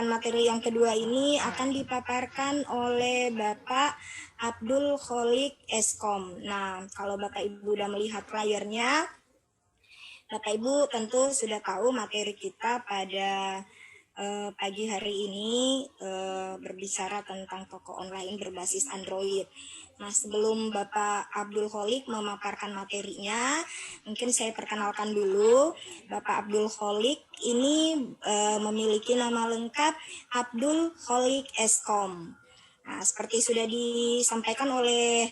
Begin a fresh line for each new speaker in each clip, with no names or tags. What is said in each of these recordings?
materi yang kedua ini akan dipaparkan oleh Bapak Abdul Kholik Eskom. Nah, kalau Bapak Ibu sudah melihat layarnya, Bapak Ibu tentu sudah tahu materi kita pada pagi hari ini berbicara tentang toko online berbasis Android. Nah, sebelum Bapak Abdul Kholik memaparkan materinya, mungkin saya perkenalkan dulu. Bapak Abdul Kholik ini memiliki nama lengkap Abdul Kholik Eskom. Nah, seperti sudah disampaikan oleh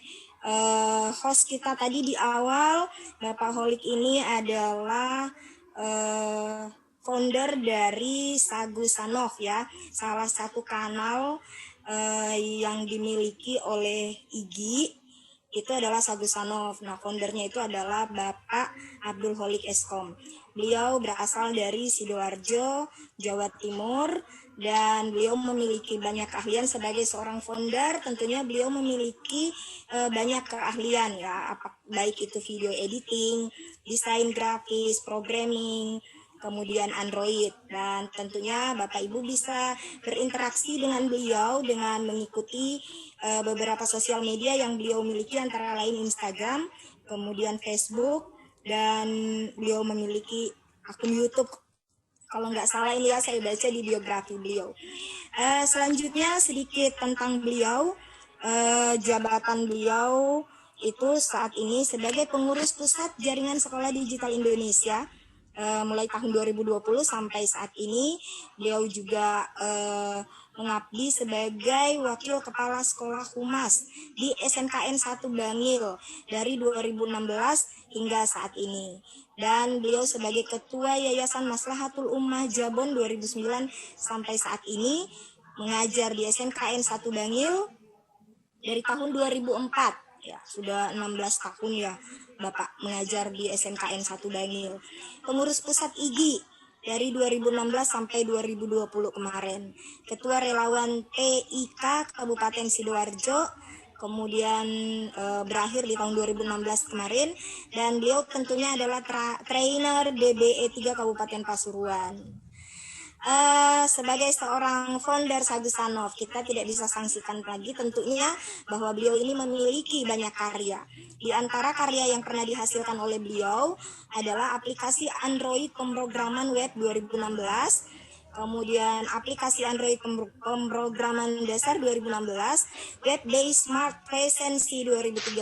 host kita tadi di awal, Bapak Kholik ini adalah founder dari Sagu Sanov ya, salah satu kanal yang dimiliki oleh Igi itu adalah Sagu Sanov. Nah, foundernya itu adalah Bapak Abdul Kholik Eskom. Beliau berasal dari Sidoarjo, Jawa Timur, dan beliau memiliki banyak keahlian sebagai seorang founder. Tentunya beliau memiliki banyak keahlian ya, baik itu video editing, desain grafis, programming, kemudian Android, dan tentunya Bapak Ibu bisa berinteraksi dengan beliau dengan mengikuti beberapa sosial media yang beliau miliki, antara lain Instagram, kemudian Facebook, dan beliau memiliki akun YouTube. Kalau nggak salah ini ya, saya baca di biografi beliau. Selanjutnya sedikit tentang beliau. Jabatan beliau itu saat ini sebagai pengurus pusat jaringan sekolah digital Indonesia. Mulai tahun 2020 sampai saat ini beliau juga mengabdi sebagai wakil kepala sekolah humas di SMKN 1 Bangil dari 2016 hingga saat ini, dan beliau sebagai ketua Yayasan Maslahatul Ummah Jabon 2009 sampai saat ini mengajar di SMKN 1 Bangil dari tahun 2004. Ya, sudah 16 tahun ya Bapak mengajar di SMKN 1 Bangil. Pengurus pusat IGI dari 2016 sampai 2020 kemarin. Ketua relawan TIK Kabupaten Sidoarjo, kemudian berakhir di tahun 2016 kemarin, dan beliau tentunya adalah trainer DBE 3 Kabupaten Pasuruan. Sebagai seorang founder Sagu Sanov, kita tidak bisa sangsikan lagi tentunya bahwa beliau ini memiliki banyak karya. Di antara karya yang pernah dihasilkan oleh beliau adalah aplikasi Android pemrograman web 2016, kemudian aplikasi Android pemrograman dasar 2016, web-based smart presensi 2013,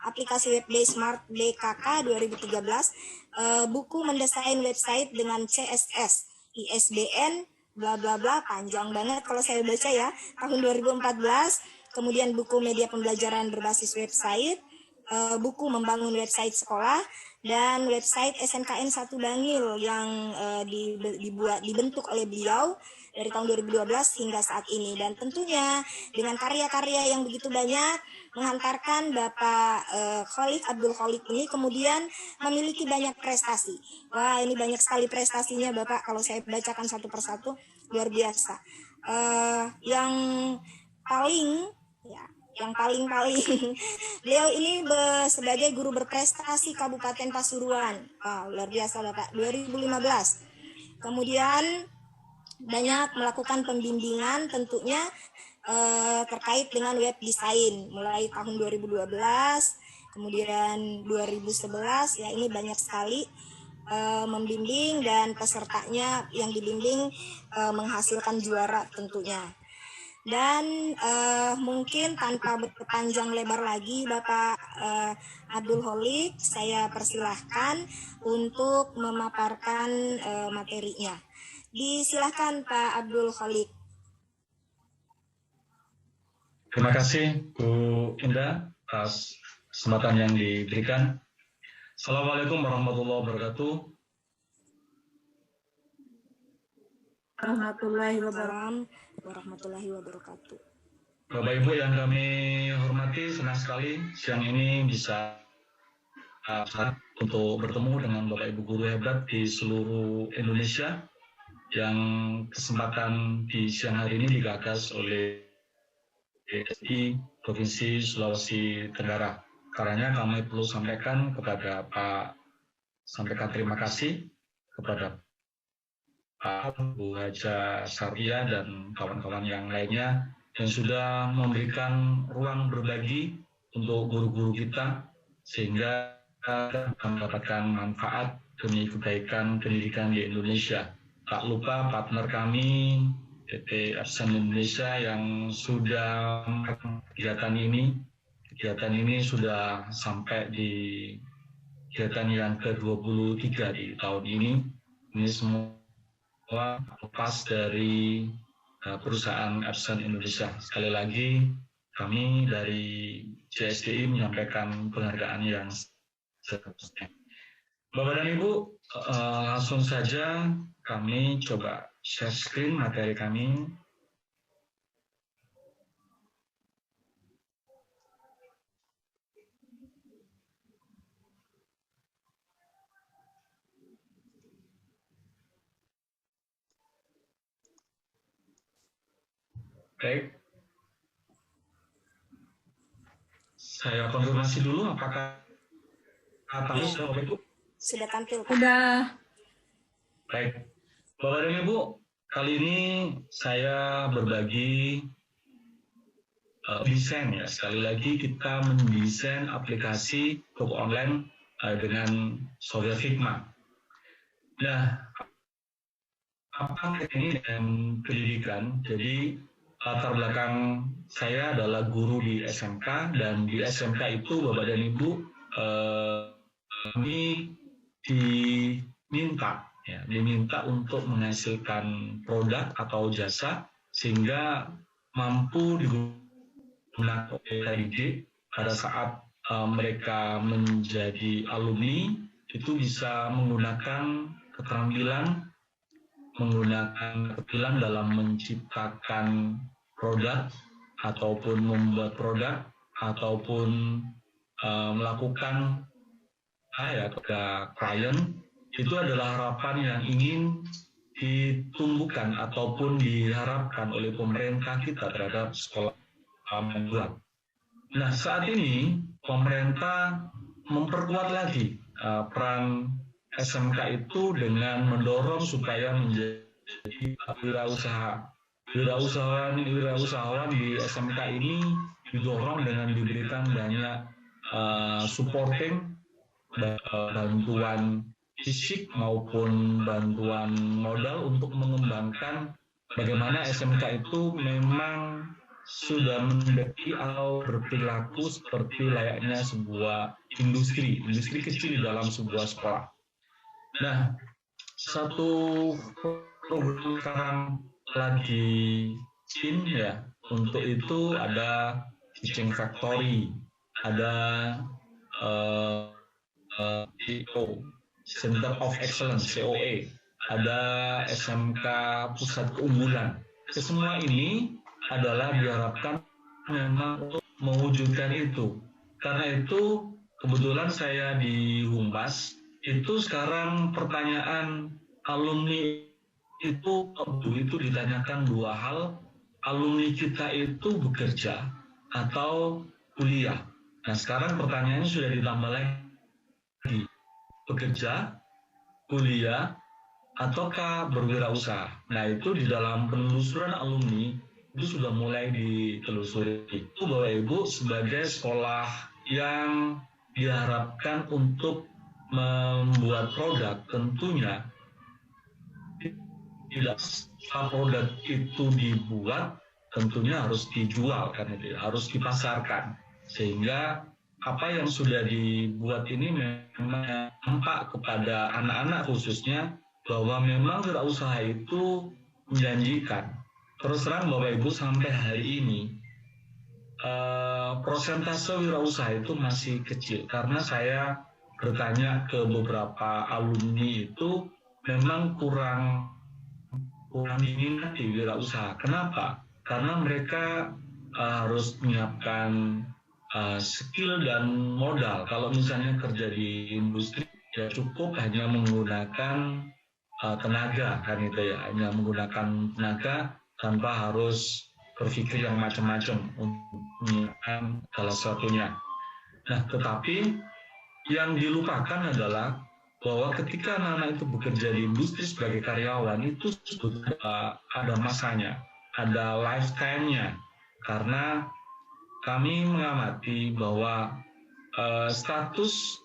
aplikasi web-based smart BKK 2013, buku mendesain website dengan CSS, ISBN, bla bla bla, panjang banget kalau saya baca ya, tahun 2014, kemudian buku media pembelajaran berbasis website, buku membangun website sekolah, dan website SMKN 1 Bangil yang dibentuk oleh beliau dari tahun 2012 hingga saat ini. Dan tentunya dengan karya-karya yang begitu banyak menghantarkan Bapak Kholik Abdul Kholik ini kemudian memiliki banyak prestasi. Wah, ini banyak sekali prestasinya Bapak, kalau saya bacakan satu persatu luar biasa. Yang paling beliau ini sebagai guru berprestasi Kabupaten Pasuruan. Luar biasa Bapak, 2015. Kemudian banyak melakukan pembimbingan tentunya terkait dengan web design mulai tahun 2012, kemudian 2011 ya, ini banyak sekali membimbing, dan pesertanya yang dibimbing menghasilkan juara tentunya. Dan mungkin tanpa berpanjang lebar lagi Bapak Abdul Kholik, saya persilahkan untuk memaparkan materinya. Disilahkan Pak Abdul Kholik.
Terima kasih Bu Indah atas kesempatan yang diberikan. Assalamualaikum warahmatullahi wabarakatuh.
Warahmatullahi wabarakatuh.
Bapak Ibu yang kami hormati, senang sekali siang ini bisa untuk bertemu dengan Bapak Ibu guru hebat di seluruh Indonesia yang kesempatan di siang hari ini digagas oleh DSI Provinsi Sulawesi Tenggara. Karena kami perlu sampaikan terima kasih kepada Bu Haja Saria dan kawan-kawan yang lainnya yang sudah memberikan ruang berbagi untuk guru-guru kita sehingga kita mendapatkan manfaat demi kebaikan pendidikan di Indonesia. Tak lupa partner kami PT Absen Indonesia yang sudah melakukan kegiatan ini. Kegiatan ini sudah sampai di kegiatan yang ke-23 di tahun ini. Ini semua lepas dari perusahaan Epson Indonesia. Sekali lagi kami dari JSDI menyampaikan penghargaan yang seterusnya. Bapak dan Ibu, langsung saja kami coba share screen materi kami. Baik, saya konfirmasi dulu apakah tampil sudah Bapak Ibu?
Sudah tampil, Pak.
Sudah.
Baik, Bapak dan Ibu, kali ini saya berbagi desain ya. Sekali lagi kita mendesain aplikasi toko online dengan software Figma. Nah, apa ini dengan pendidikan? Jadi latar belakang saya adalah guru di SMK dan di SMK itu Bapak dan Ibu kami diminta untuk menghasilkan produk atau jasa sehingga mampu digunakan oleh pada saat mereka menjadi alumni itu bisa menggunakan keterampilan dalam menciptakan produk ataupun membuat produk ataupun melakukan kepada klien. Itu adalah harapan yang ingin ditumbuhkan ataupun diharapkan oleh pemerintah kita terhadap sekolah menengah. Nah, saat ini pemerintah memperkuat lagi peran SMK itu dengan mendorong supaya menjadi wirausahawan di SMK ini didorong dengan diberikan banyak supporting, bantuan fisik maupun bantuan modal untuk mengembangkan bagaimana SMK itu memang sudah mendekati atau berperilaku seperti layaknya sebuah industri kecil di dalam sebuah sekolah. Nah, satu program sekarang lagi ya, untuk itu ada Teaching Factory, ada Center of Excellence COE, ada SMK Pusat Keunggulan. Semua ini adalah diharapkan memang untuk mewujudkan itu. Karena itu kebetulan saya di Humas itu sekarang pertanyaan alumni itu ditanyakan dua hal, alumni kita itu bekerja atau kuliah. Nah, sekarang pertanyaannya sudah ditambah lagi, bekerja, kuliah, ataukah berwirausaha. Nah, itu di dalam penelusuran alumni itu sudah mulai ditelusuri. Itu Bapak Ibu sebagai sekolah yang diharapkan untuk membuat produk, tentunya tidak produk itu dibuat, tentunya harus dijual, kan itu harus dipasarkan, sehingga apa yang sudah dibuat ini memang nampak kepada anak-anak khususnya bahwa memang wirausaha itu menjanjikan. Terus terang Bapak Ibu sampai hari ini persentase wirausaha itu masih kecil, karena saya bertanya ke beberapa alumni itu memang kurang minat di wirausaha. Kenapa? Karena mereka harus menyiapkan skill dan modal. Kalau misalnya kerja di industri, ya cukup hanya menggunakan tenaga, kan itu ya, hanya menggunakan tenaga tanpa harus berpikir yang macam-macam untuk menyiapkan salah satunya. Nah, tetapi yang dilupakan adalah bahwa ketika anak-anak itu bekerja di industri sebagai karyawan itu ada masanya, ada lifetime-nya. Karena kami mengamati bahwa status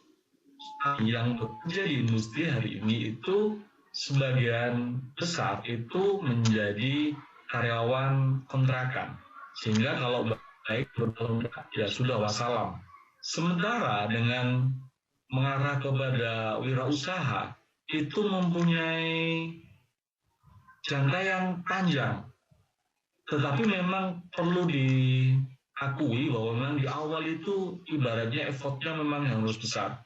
yang bekerja di industri hari ini itu sebagian besar itu menjadi karyawan kontrakan. Sehingga kalau baik berkontrak ya sudah wassalam. Sementara dengan mengarah kepada wirausaha itu mempunyai jangka yang panjang. Tetapi memang perlu diakui bahwa memang di awal itu ibaratnya effortnya memang harus besar.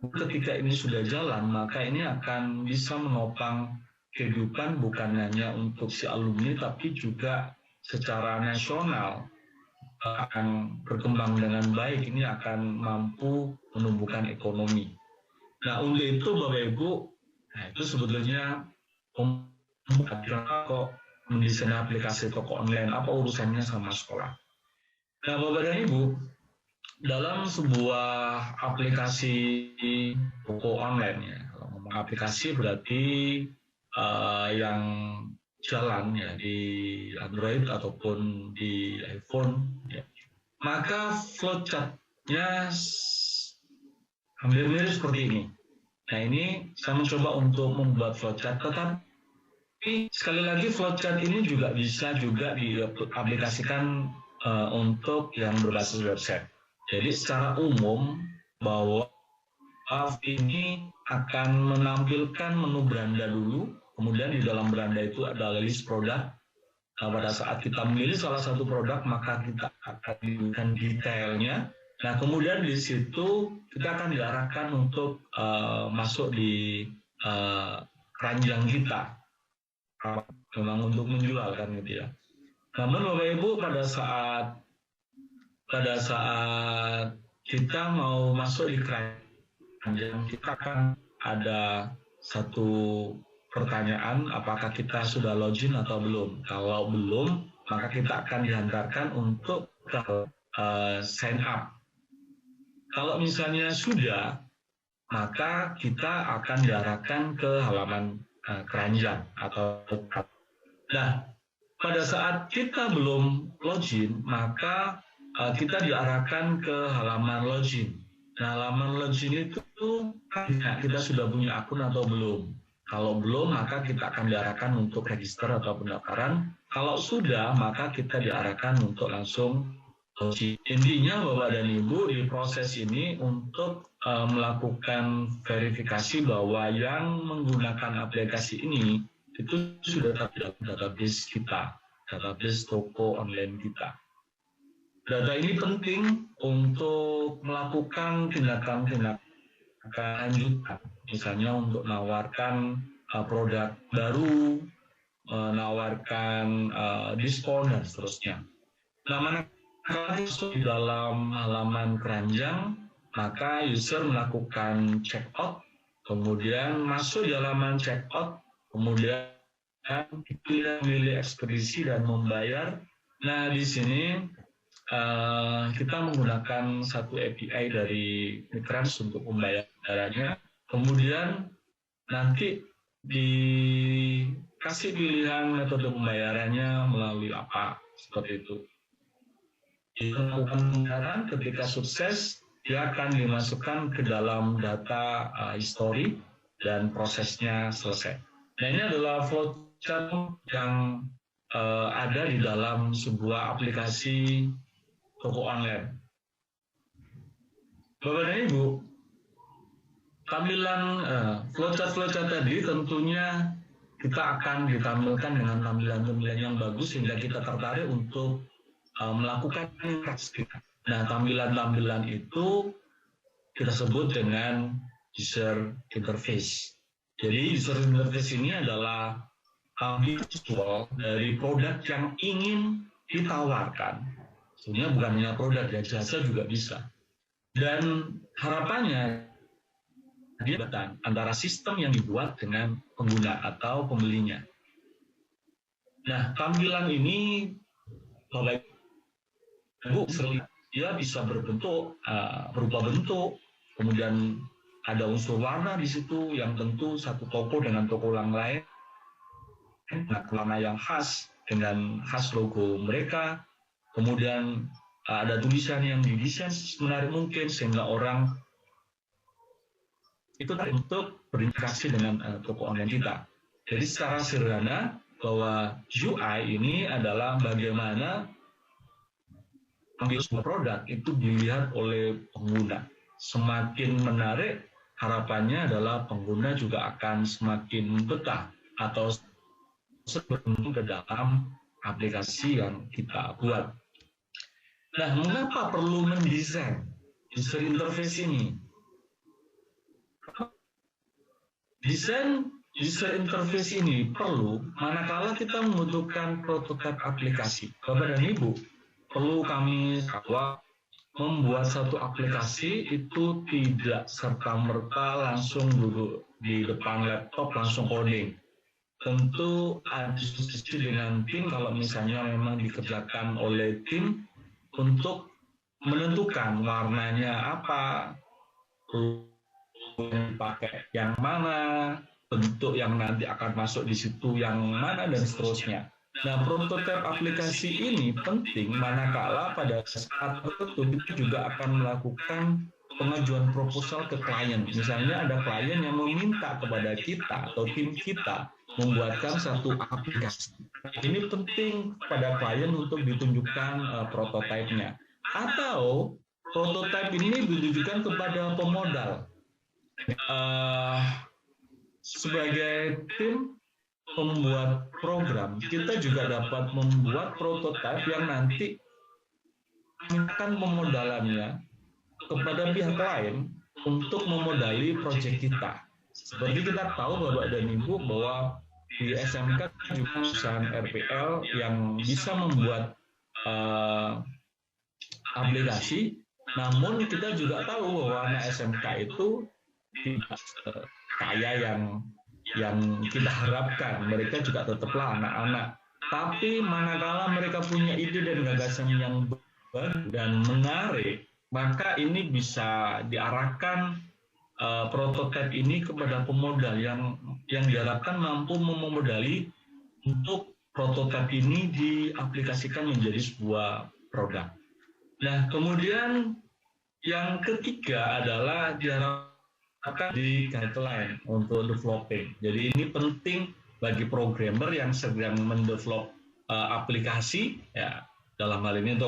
Ketika ini sudah jalan, maka ini akan bisa menopang kehidupan bukan hanya untuk si alumni, tapi juga secara nasional akan berkembang dengan baik. Ini akan mampu menumbuhkan ekonomi. Nah, untuk itu Bapak Ibu, nah itu sebetulnya kok mendesain aplikasi toko online, apa urusannya sama sekolah? Nah, Bapak dan Ibu, dalam sebuah aplikasi toko online ya, kalau ngomong aplikasi berarti yang jalan ya di Android ataupun di iPhone ya. Maka flowchart-nya hampir mirip seperti ini. Nah, ini saya mencoba untuk membuat flowchart, tetapi sekali lagi flowchart ini juga bisa juga diaplikasikan untuk yang berbasis website. Jadi secara umum bahwa ini akan menampilkan menu beranda dulu, kemudian di dalam beranda itu ada list produk. Nah, pada saat kita memilih salah satu produk, maka kita akan diberikan detailnya. Nah, kemudian di situ kita akan diarahkan untuk masuk di keranjang kita, memang untuk menjual kan gitu ya. Namun Bapak Ibu pada saat kita mau masuk di keranjang, kita akan ada satu pertanyaan, apakah kita sudah login atau belum. Kalau belum, maka kita akan dihantarkan untuk sign up. Kalau misalnya sudah, maka kita akan diarahkan ke halaman keranjang atau nah, pada saat kita belum login, maka kita diarahkan ke halaman login. Nah, halaman login itu kita sudah punya akun atau belum. Kalau belum, maka kita akan diarahkan untuk register atau pendaftaran. Kalau sudah, maka kita diarahkan untuk langsung login. Intinya Bapak dan Ibu di proses ini untuk melakukan verifikasi bahwa yang menggunakan aplikasi ini itu sudah terdapat database kita, database toko online kita. Data ini penting untuk melakukan tindakan-tindakan lanjutan, misalnya untuk menawarkan produk baru, menawarkan diskon dan seterusnya. Nah, manakala masuk di dalam halaman keranjang, maka user melakukan check out, kemudian masuk di halaman check out, kemudian pilih ekspedisi dan membayar. Nah, di sini kita menggunakan satu API dari Mitrans untuk pembayarannya. Kemudian nanti dikasih pilihan metode pembayarannya melalui apa, seperti itu. Dilakukan pembayaran, ketika sukses, dia akan dimasukkan ke dalam data history dan prosesnya selesai. Nah, ini adalah flowchart yang ada di dalam sebuah aplikasi toko online. Bapak dan Ibu, tampilan flowchart tadi tentunya kita akan ditampilkan dengan tampilan-tampilan yang bagus sehingga kita tertarik untuk melakukan interaksi. Nah, tampilan-tampilan itu kita sebut dengan user interface. Jadi user interface ini adalah visual dari produk yang ingin ditawarkan. Sebenarnya bukan hanya produk, ya jasa juga bisa. Dan harapannya dia antara sistem yang dibuat dengan pengguna atau pembelinya. Nah, tampilan ini Bapak Ibu dia bisa berbentuk, berupa bentuk, kemudian ada unsur warna di situ yang tentu satu toko dengan toko yang lain, nah, warna yang khas dengan khas logo mereka. Kemudian ada tulisan yang didesain semenarik mungkin sehingga orang itu untuk berinteraksi dengan toko online kita. Jadi secara sederhana bahwa UI ini adalah bagaimana sebuah produk itu dilihat oleh pengguna. Semakin menarik, harapannya adalah pengguna juga akan semakin betah atau berkembang ke dalam aplikasi yang kita buat. Nah, mengapa perlu mendesain user interface ini? Desain user interface ini perlu manakala kita membutuhkan prototipe aplikasi. Bapak dan Ibu, perlu kami bahwa membuat satu aplikasi itu tidak serta-merta langsung duduk di depan laptop langsung coding. Tentu ada diskusi dengan tim kalau misalnya memang dikerjakan oleh tim untuk menentukan warnanya apa, pakai yang mana, bentuk yang nanti akan masuk di situ yang mana, dan seterusnya. Nah, prototipe aplikasi ini penting manakala pada saat tertentu kita juga akan melakukan pengajuan proposal ke klien. Misalnya ada klien yang meminta kepada kita atau tim kita membuatkan satu aplikasi. Ini penting pada klien untuk ditunjukkan prototipenya. Atau prototipe ini ditujukan kepada pemodal. Sebagai tim pembuat program, kita juga dapat membuat prototipe yang nanti akan pemodalannya kepada pihak lain untuk memodali proyek kita. Seperti kita tahu Bapak dan Ibu bahwa di SMK juga perusahaan RPL yang bisa membuat aplikasi, namun kita juga tahu bahwa anak SMK itu tidak kaya yang kita harapkan. Mereka juga tetaplah anak-anak. Tapi manakala mereka punya ide dan gagasan yang baru dan menarik, maka ini bisa diarahkan prototipe ini kepada pemodal yang diharapkan mampu memodali untuk prototipe ini diaplikasikan menjadi sebuah produk. Nah, kemudian yang ketiga adalah diharapkan di guideline untuk developing. Jadi ini penting bagi programmer yang sedang mendevelop aplikasi, ya dalam hal ini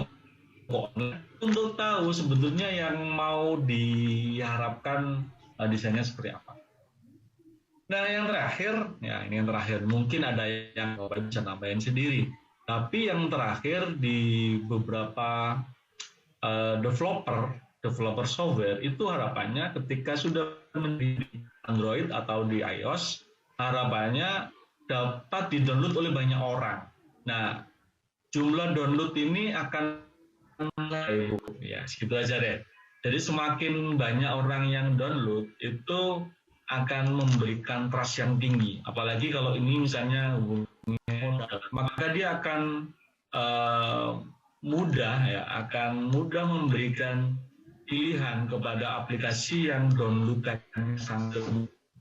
untuk tahu sebetulnya yang mau diharapkan desainnya seperti apa. Nah, yang terakhir, ya ini yang terakhir, mungkin ada yang Bapak bisa tambahin sendiri. Tapi yang terakhir di beberapa developer software itu harapannya ketika sudah di Android atau di iOS, harapannya dapat di-download oleh banyak orang. Nah, jumlah download ini akan ya segitu aja deh. Jadi semakin banyak orang yang download itu akan memberikan trust yang tinggi. Apalagi kalau ini misalnya maka dia akan akan mudah memberikan pilihan kepada aplikasi yang downloadannya sangat,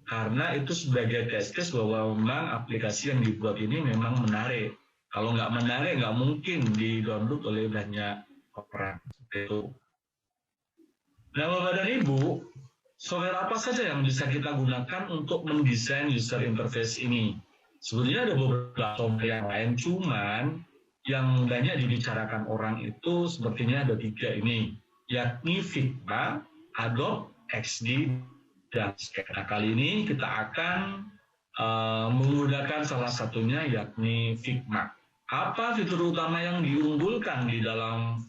karena itu sebagai tes bahwa memang aplikasi yang dibuat ini memang menarik. Kalau nggak menarik, nggak mungkin di-download oleh banyak orang. Itu. Nah, Bapak dan Ibu, software apa saja yang bisa kita gunakan untuk mendesain user interface ini? Sebenarnya ada beberapa software yang lain, cuman yang banyak dibicarakan orang itu sepertinya ada 3 ini, yakni Figma, Adobe XD, dan Sketch. Nah, kali ini kita akan menggunakan salah satunya yakni Figma. Apa fitur utama yang diunggulkan di dalam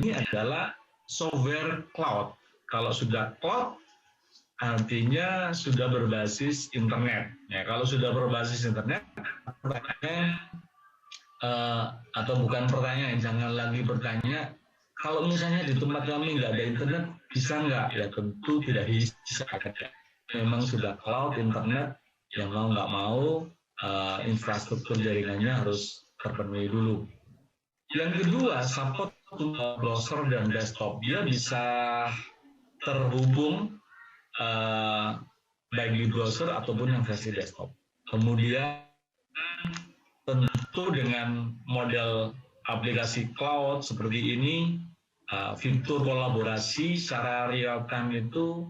ini adalah software cloud. Kalau sudah cloud, artinya sudah berbasis internet. Ya, kalau sudah berbasis internet, pertanyaan atau bukan pertanyaan, jangan lagi bertanya, kalau misalnya di tempat kami nggak ada internet, bisa nggak? Ya tentu tidak bisa. Memang sudah cloud internet, yang mau nggak mau infrastruktur jaringannya harus terpenuhi dulu. Yang kedua, support browser dan desktop. Dia bisa terhubung baik di browser ataupun yang versi desktop. Kemudian tentu dengan model aplikasi cloud seperti ini, fitur kolaborasi secara real time itu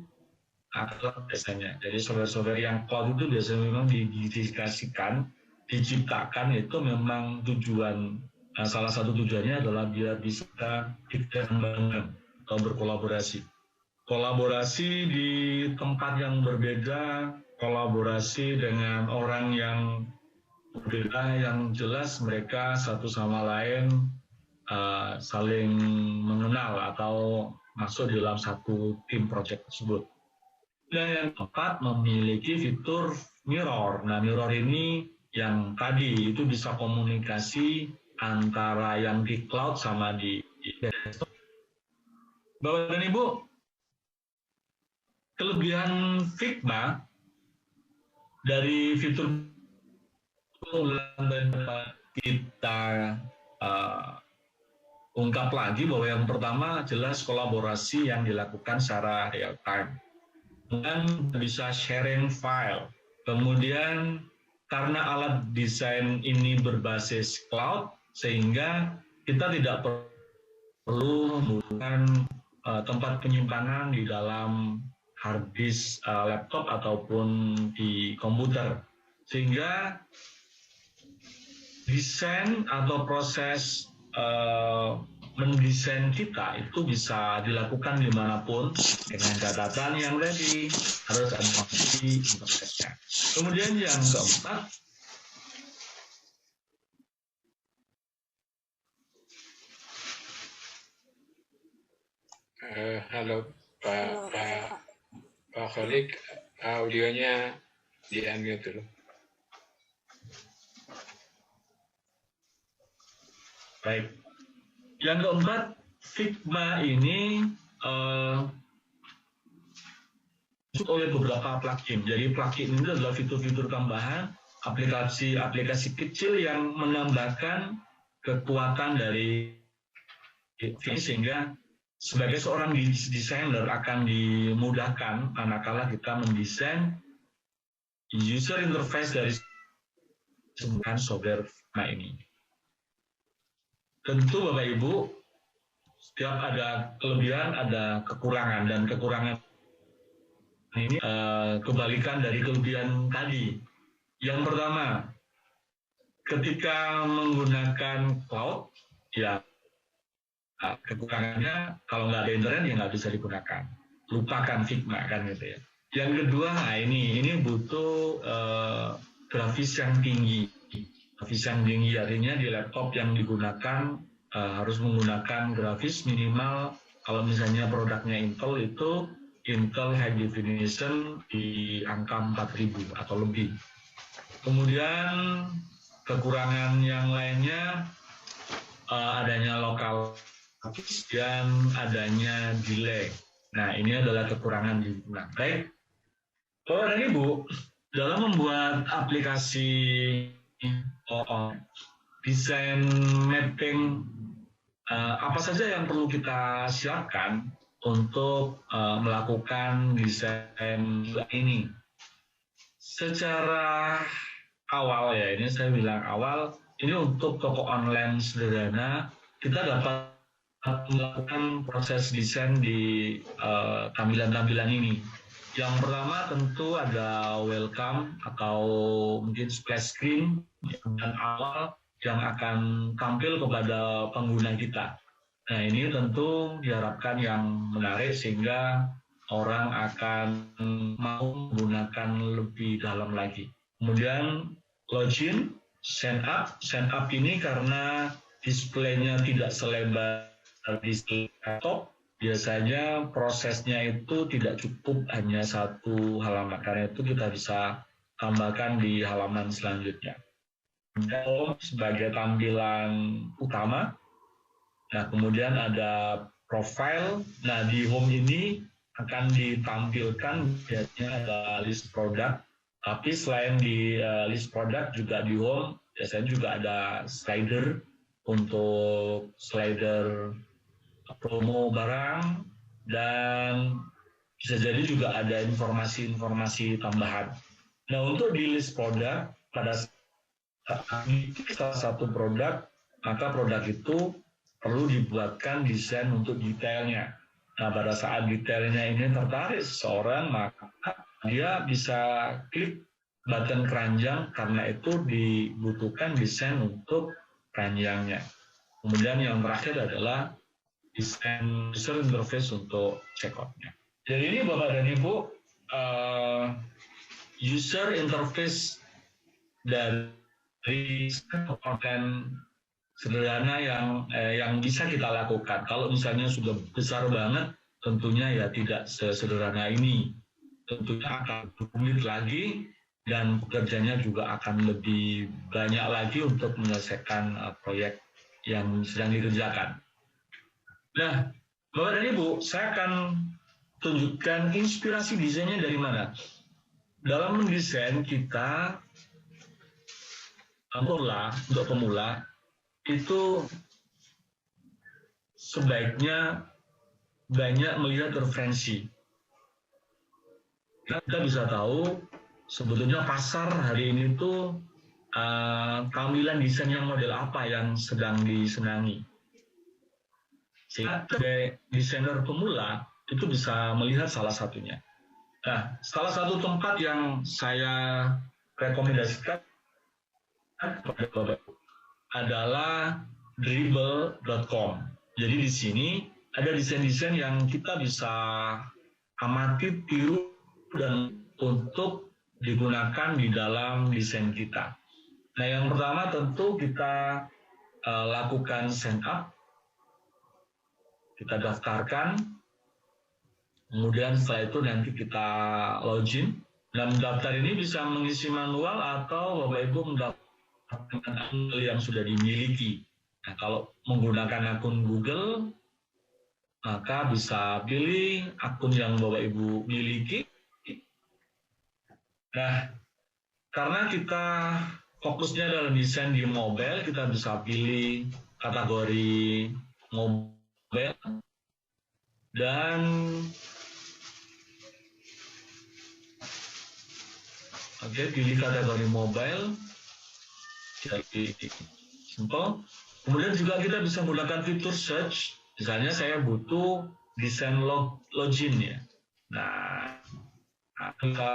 akan biasanya. Jadi software-software yang cloud itu biasanya memang didedikasikan, diciptakan itu memang tujuan, salah satu tujuannya adalah biar bisa dikembangkan atau berkolaborasi. Kolaborasi di tempat yang berbeda, kolaborasi dengan orang yang berbeda, yang jelas mereka satu sama lain saling mengenal atau masuk dalam satu tim project tersebut. Dan yang keempat, memiliki fitur mirror. Nah, mirror ini yang tadi itu bisa komunikasi antara yang di cloud sama di desktop. Bapak dan Ibu, kelebihan Figma dari fitur kita ungkap lagi bahwa yang pertama jelas kolaborasi yang dilakukan secara real time. Dan bisa sharing file. Kemudian karena alat desain ini berbasis cloud, sehingga kita tidak perlu menggunakan tempat penyimpanan di dalam hard disk laptop ataupun di komputer. Sehingga desain atau proses mendesain kita itu bisa dilakukan dimanapun dengan catatan yang tadi harus ada koneksi internetnya. Kemudian yang keempat,
halo Pak Kholik, audionya di unmute dulu.
Baik. Yang keempat, Figma ini oleh beberapa plugin. Jadi plugin ini adalah fitur-fitur tambahan, aplikasi-aplikasi kecil yang menambahkan kekuatan dari Figma, sehingga sebagai seorang desainer akan dimudahkan manakala kita mendesain user interface dari sebuah software Figma ini. Tentu Bapak Ibu, setiap ada kelebihan, ada kekurangan, dan kekurangan ini kebalikan dari kelebihan tadi. Yang pertama, ketika menggunakan cloud, ya kekurangannya kalau nggak ada internet ya nggak bisa digunakan. Lupakan Figma kan gitu ya. Yang kedua, nah ini butuh grafis yang tinggi. Grafis yang tinggi artinya di laptop yang digunakan harus menggunakan grafis minimal, kalau misalnya produknya Intel itu Intel High Definition di angka 4000 atau lebih. Kemudian kekurangan yang lainnya adanya lokal dan adanya delay. Nah, ini adalah kekurangan di Figma. Baik, Bapak dan Ibu, dalam membuat aplikasi desain mapping, apa saja yang perlu kita siapkan untuk melakukan desain ini? Secara awal ya, ini saya bilang awal, ini untuk toko online sederhana, kita dapat melakukan proses desain di tampilan-tampilan ini. Yang pertama tentu ada welcome atau mungkin splash screen dan awal yang akan tampil kepada pengguna kita. Nah, ini tentu diharapkan yang menarik sehingga orang akan mau menggunakan lebih dalam lagi. Kemudian login, sign up ini karena displaynya tidak selebar display laptop, biasanya prosesnya itu tidak cukup hanya satu halaman, karena itu kita bisa tambahkan di halaman selanjutnya. Home sebagai tampilan utama. Nah, kemudian ada profile. Nah, di home ini akan ditampilkan biasanya ada list produk. Tapi selain di list produk juga di home biasanya juga ada slider untuk slider promo barang dan bisa jadi juga ada informasi-informasi tambahan. Nah, untuk di list produk, pada salah satu produk, maka produk itu perlu dibuatkan desain untuk detailnya. Nah, pada saat detailnya ini tertarik seseorang, maka dia bisa klik button keranjang karena itu dibutuhkan desain untuk keranjangnya. Kemudian yang terakhir adalah desain user interface untuk checkout-nya. Jadi ini Bapak dan Ibu, user interface dari konten sederhana yang bisa kita lakukan. Kalau misalnya sudah besar banget, tentunya ya tidak sesederhana ini. Tentunya akan rumit lagi dan pekerjanya juga akan lebih banyak lagi untuk menyelesaikan proyek yang sedang dikerjakan. Nah, Bapak dan Ibu, saya akan tunjukkan inspirasi desainnya dari mana. Dalam mendesain kita, untuk pemula, itu sebaiknya banyak melihat referensi. Kita bisa tahu sebetulnya pasar hari ini tuh tampilan desain yang model apa yang sedang disenangi. Sehingga sebagai desainer pemula itu bisa melihat salah satunya. Nah, salah satu tempat yang saya rekomendasikan kepada Bapak adalah dribble.com. Jadi di sini ada desain-desain yang kita bisa amati, tiru, dan untuk digunakan di dalam desain kita. Nah, yang pertama tentu kita lakukan sign up, kita daftarkan, kemudian setelah itu nanti kita login. Dan mendaftar ini bisa mengisi manual atau Bapak Ibu mendaftarkan akun yang sudah dimiliki. Nah, kalau menggunakan akun Google, maka bisa pilih akun yang Bapak Ibu miliki. Nah, karena kita fokusnya dalam desain di mobile, kita bisa pilih kategori mobile dan pilih kategori mobile, jadi simple. Kemudian juga kita bisa menggunakan fitur search. Misalnya saya butuh desain login ya. Nah, kita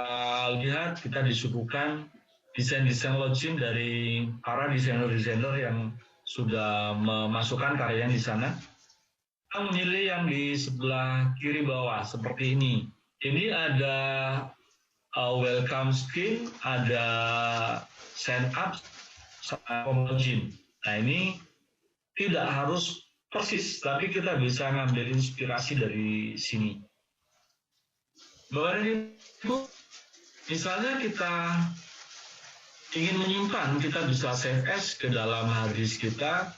lihat kita disuguhkan desain-desain login dari para desainer-desainer yang sudah memasukkan karyanya di sana. Kita memilih yang di sebelah kiri bawah seperti ini. Ini ada welcome screen, ada sign up, sama login. Nah, ini tidak harus persis, tapi kita bisa ngambil inspirasi dari sini. Bapak dan Ibu, misalnya kita ingin menyimpan, kita bisa save as ke dalam hard disk kita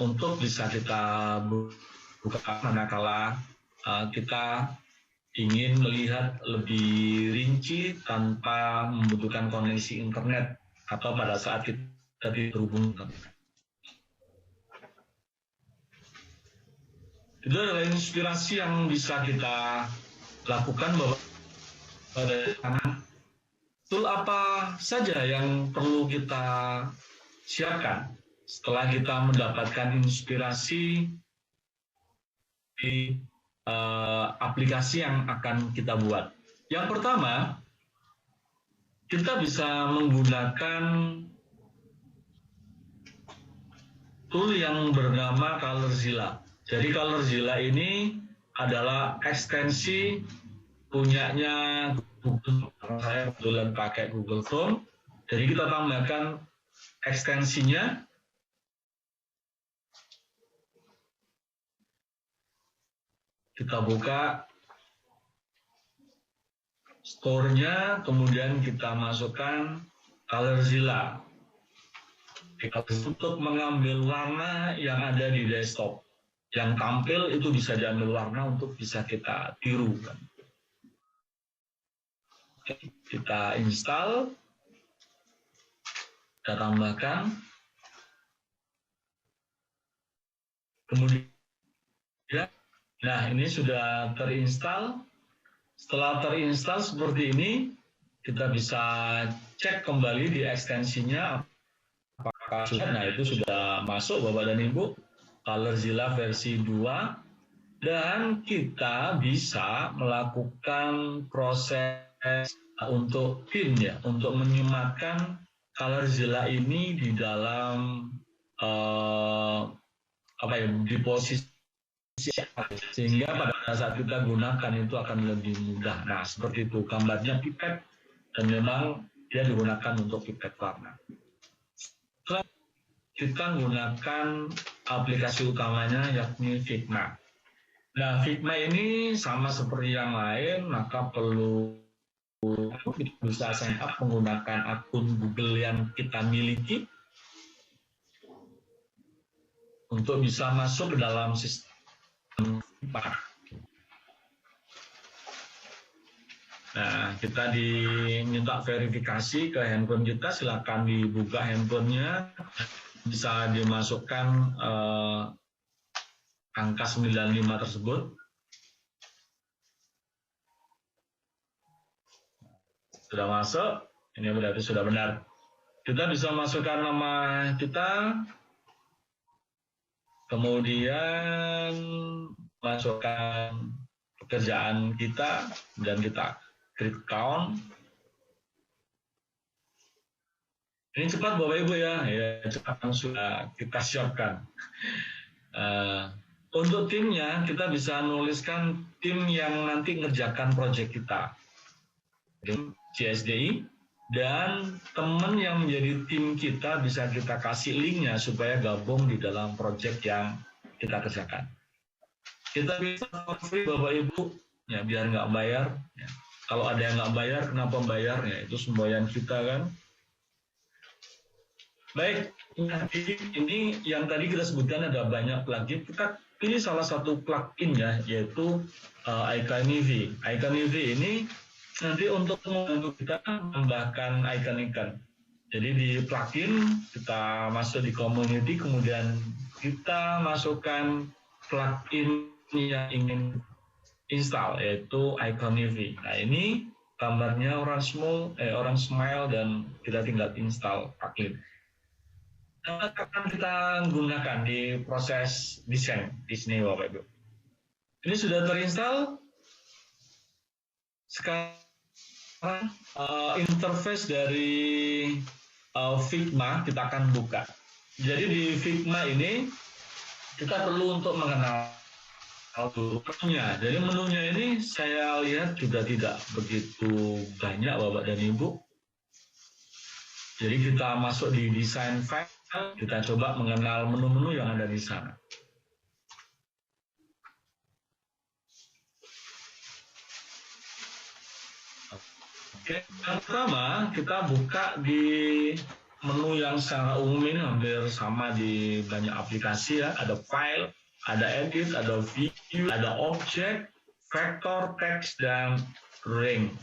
untuk bisa kita buka manakala kita ingin melihat lebih rinci tanpa membutuhkan koneksi internet atau pada saat kita terhubung. Itu adalah inspirasi yang bisa kita lakukan bahwa pada tool apa saja yang perlu kita siapkan setelah kita mendapatkan inspirasi di aplikasi yang akan kita buat. Yang pertama, kita bisa menggunakan tool yang bernama Colorzilla. Jadi Colorzilla ini adalah ekstensi punyanya Google. Saya kebetulan pakai Google Chrome. Jadi kita tambahkan ekstensinya. Kita buka store-nya, kemudian kita masukkan Colorzilla. Untuk mengambil warna yang ada di desktop. Yang tampil itu bisa diambil warna untuk bisa kita tiru. Kita install, kita tambahkan, kemudian, nah ini sudah terinstall. Setelah terinstall seperti ini, kita bisa cek kembali di ekstensinya apakah sudah. Nah, itu sudah masuk Bapak dan Ibu, ColorZilla versi 2, dan kita bisa melakukan proses untuk pin ya, untuk menyematkan ColorZilla ini di dalam di posisi, sehingga pada saat kita gunakan itu akan lebih mudah. Nah, seperti itu gambarnya pipet, dan memang dia digunakan untuk pipet warna. Setelah kita menggunakan aplikasi utamanya yakni Figma. Nah, Figma ini sama seperti yang lain, maka perlu bisa sign up menggunakan akun Google yang kita miliki untuk bisa masuk ke dalam sistem Figma. Nah, kita diminta verifikasi ke handphone kita, silakan dibuka handphonenya, bisa dimasukkan angka 95 tersebut. Sudah masuk, ini berarti sudah benar. Kita bisa masukkan nama kita, kemudian masukkan pekerjaan kita, dan kita klik count. Ini cepat Bapak Ibu ya, cepat langsung kita siapkan. Untuk timnya, kita bisa nuliskan tim yang nanti ngerjakan proyek kita. CSDI, dan teman yang menjadi tim kita bisa kita kasih linknya supaya gabung di dalam proyek yang kita kerjakan. Kita bisa free Bapak Ibu, ya biar nggak bayar. Ya. Kalau ada yang nggak bayar, kenapa bayarnya? Itu semboyan kita kan. Baik, ini yang tadi kita sebutkan ada banyak plugin. Kita pilih salah satu plugin ya, yaitu Icon-EV. Icon-EV ini nanti untuk membantu kita menambahkan icon-icon. Jadi di plugin kita masuk di community, kemudian kita masukkan plugin yang ingin install, yaitu Icon-EV. Nah, ini gambarnya orang smile, dan kita tinggal install plugin. Akan kita gunakan di proses desain di sini Bapak Ibu. Ini sudah terinstall. Sekarang interface dari Figma kita akan buka. Jadi di Figma ini kita perlu untuk mengenal menunya. Jadi menunya ini saya lihat juga tidak begitu banyak Bapak dan Ibu. Jadi kita masuk di design file, kita coba mengenal menu-menu yang ada di sana. Oke, yang pertama kita buka di menu yang secara umum ini hampir sama di banyak aplikasi ya. Ada file, ada edit, ada view, ada object, vector, text, dan ring,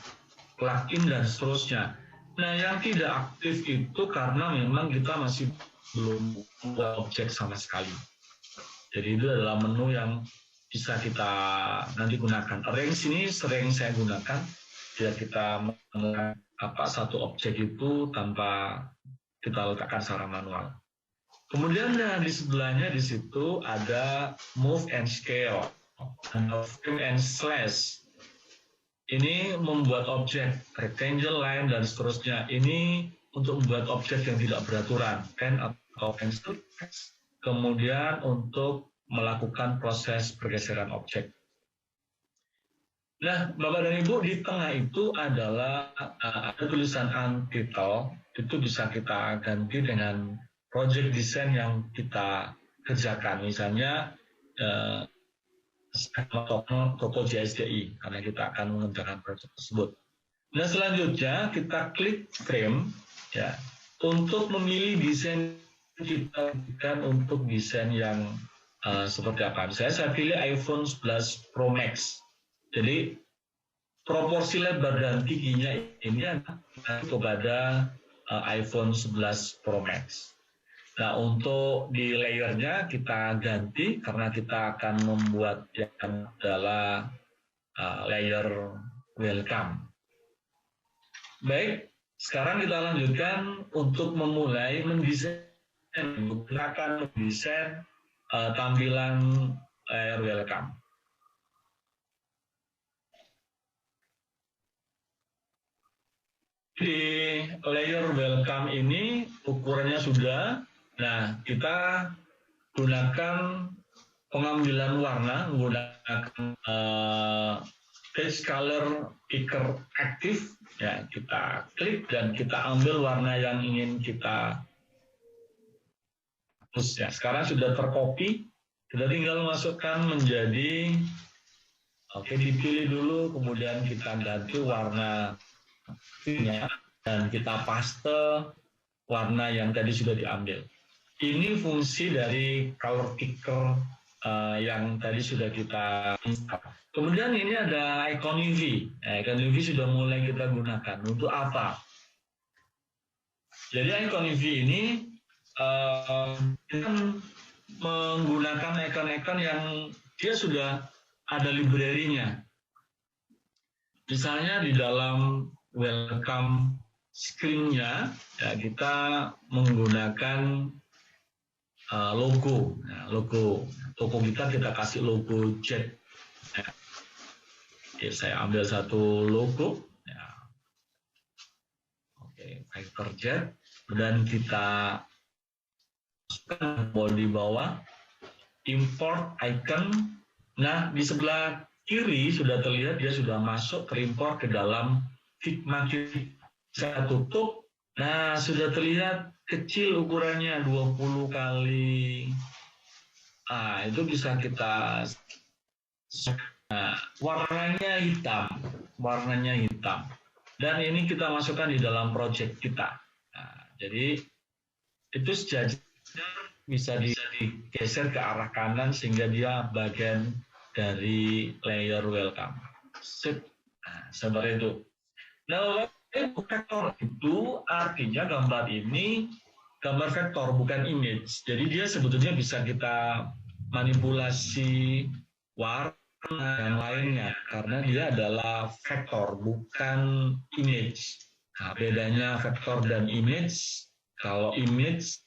plugin, dan seterusnya. Nah, yang tidak aktif itu karena memang kita masih belum buat objek sama sekali. Jadi itu adalah menu yang bisa kita nanti gunakan. Arrange ini sering saya gunakan, biar kita menggunakan satu objek itu tanpa kita letakkan secara manual. Kemudian di sebelahnya di situ ada move and scale, frame and slash. Ini membuat objek rectangle, line, dan seterusnya. Ini untuk membuat objek yang tidak beraturan, pen atau pencil. Kemudian untuk melakukan proses pergeseran objek. Nah, Bapak dan Ibu, di tengah itu adalah ada tulisan untitled. Itu bisa kita ganti dengan project design yang kita kerjakan. Misalnya toko JSDI, karena kita akan mengerjakan proyek tersebut. Nah, selanjutnya kita klik frame ya untuk memilih desain kita berikan untuk desain yang seperti apa. Saya pilih iPhone 11 Pro Max. Jadi proporsi lebar dan tingginya ini adalah kepada iPhone 11 Pro Max. Nah, untuk di layernya kita ganti karena kita akan membuat yang adalah layer welcome. Baik, sekarang kita lanjutkan untuk memulai mendesain, menggunakan mendesain tampilan layer welcome. Di layer welcome ini ukurannya sudah. Nah, kita gunakan pengambilan warna menggunakan page color picker aktif. Ya, kita klik dan kita ambil warna yang ingin kita hapus. Ya, sekarang sudah tercopy. Kita tinggal masukkan menjadi, oke, dipilih dulu, kemudian kita ganti warna dan kita paste warna yang tadi sudah diambil. Ini fungsi dari color picker yang tadi sudah kita. Kemudian ini ada icon UV. Icon UV sudah mulai kita gunakan. Untuk apa? Jadi icon UV ini kita menggunakan icon-icon yang dia sudah ada library-nya. Misalnya di dalam welcome screen-nya, ya, kita menggunakan logo. Nah, logo kita kasih logo jet. Ya. Oke, saya ambil satu logo. Ya. Oke, Fighter Jet. Dan kita masukkan di bawah import icon. Nah, di sebelah kiri sudah terlihat dia sudah masuk terimport ke dalam Figma. Saya tutup. Nah, sudah terlihat kecil ukurannya 20 kali. Itu bisa kita. Nah, warnanya hitam. Dan ini kita masukkan di dalam project kita. Nah, jadi itu sejajar bisa digeser ke arah kanan sehingga dia bagian dari layer welcome. Nah, seperti itu. Nah, vektor itu artinya gambar ini gambar vektor bukan image. Jadi dia sebetulnya bisa kita manipulasi warna dan lainnya karena dia adalah vektor bukan image. Nah, bedanya vektor dan image, kalau image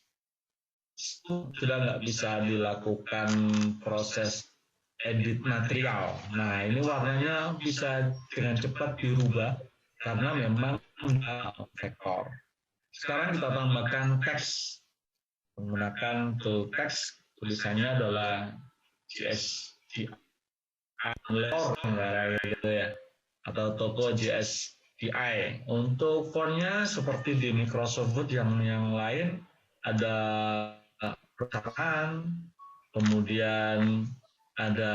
sudah nggak bisa dilakukan proses edit material. Nah, ini warnanya bisa dengan cepat dirubah karena memang vektor. Sekarang kita tambahkan teks menggunakan tool teks, tulisannya adalah JSDI gitu ya, atau toko JSDI. Untuk fontnya seperti di Microsoft Word yang lain ada perkataan, kemudian ada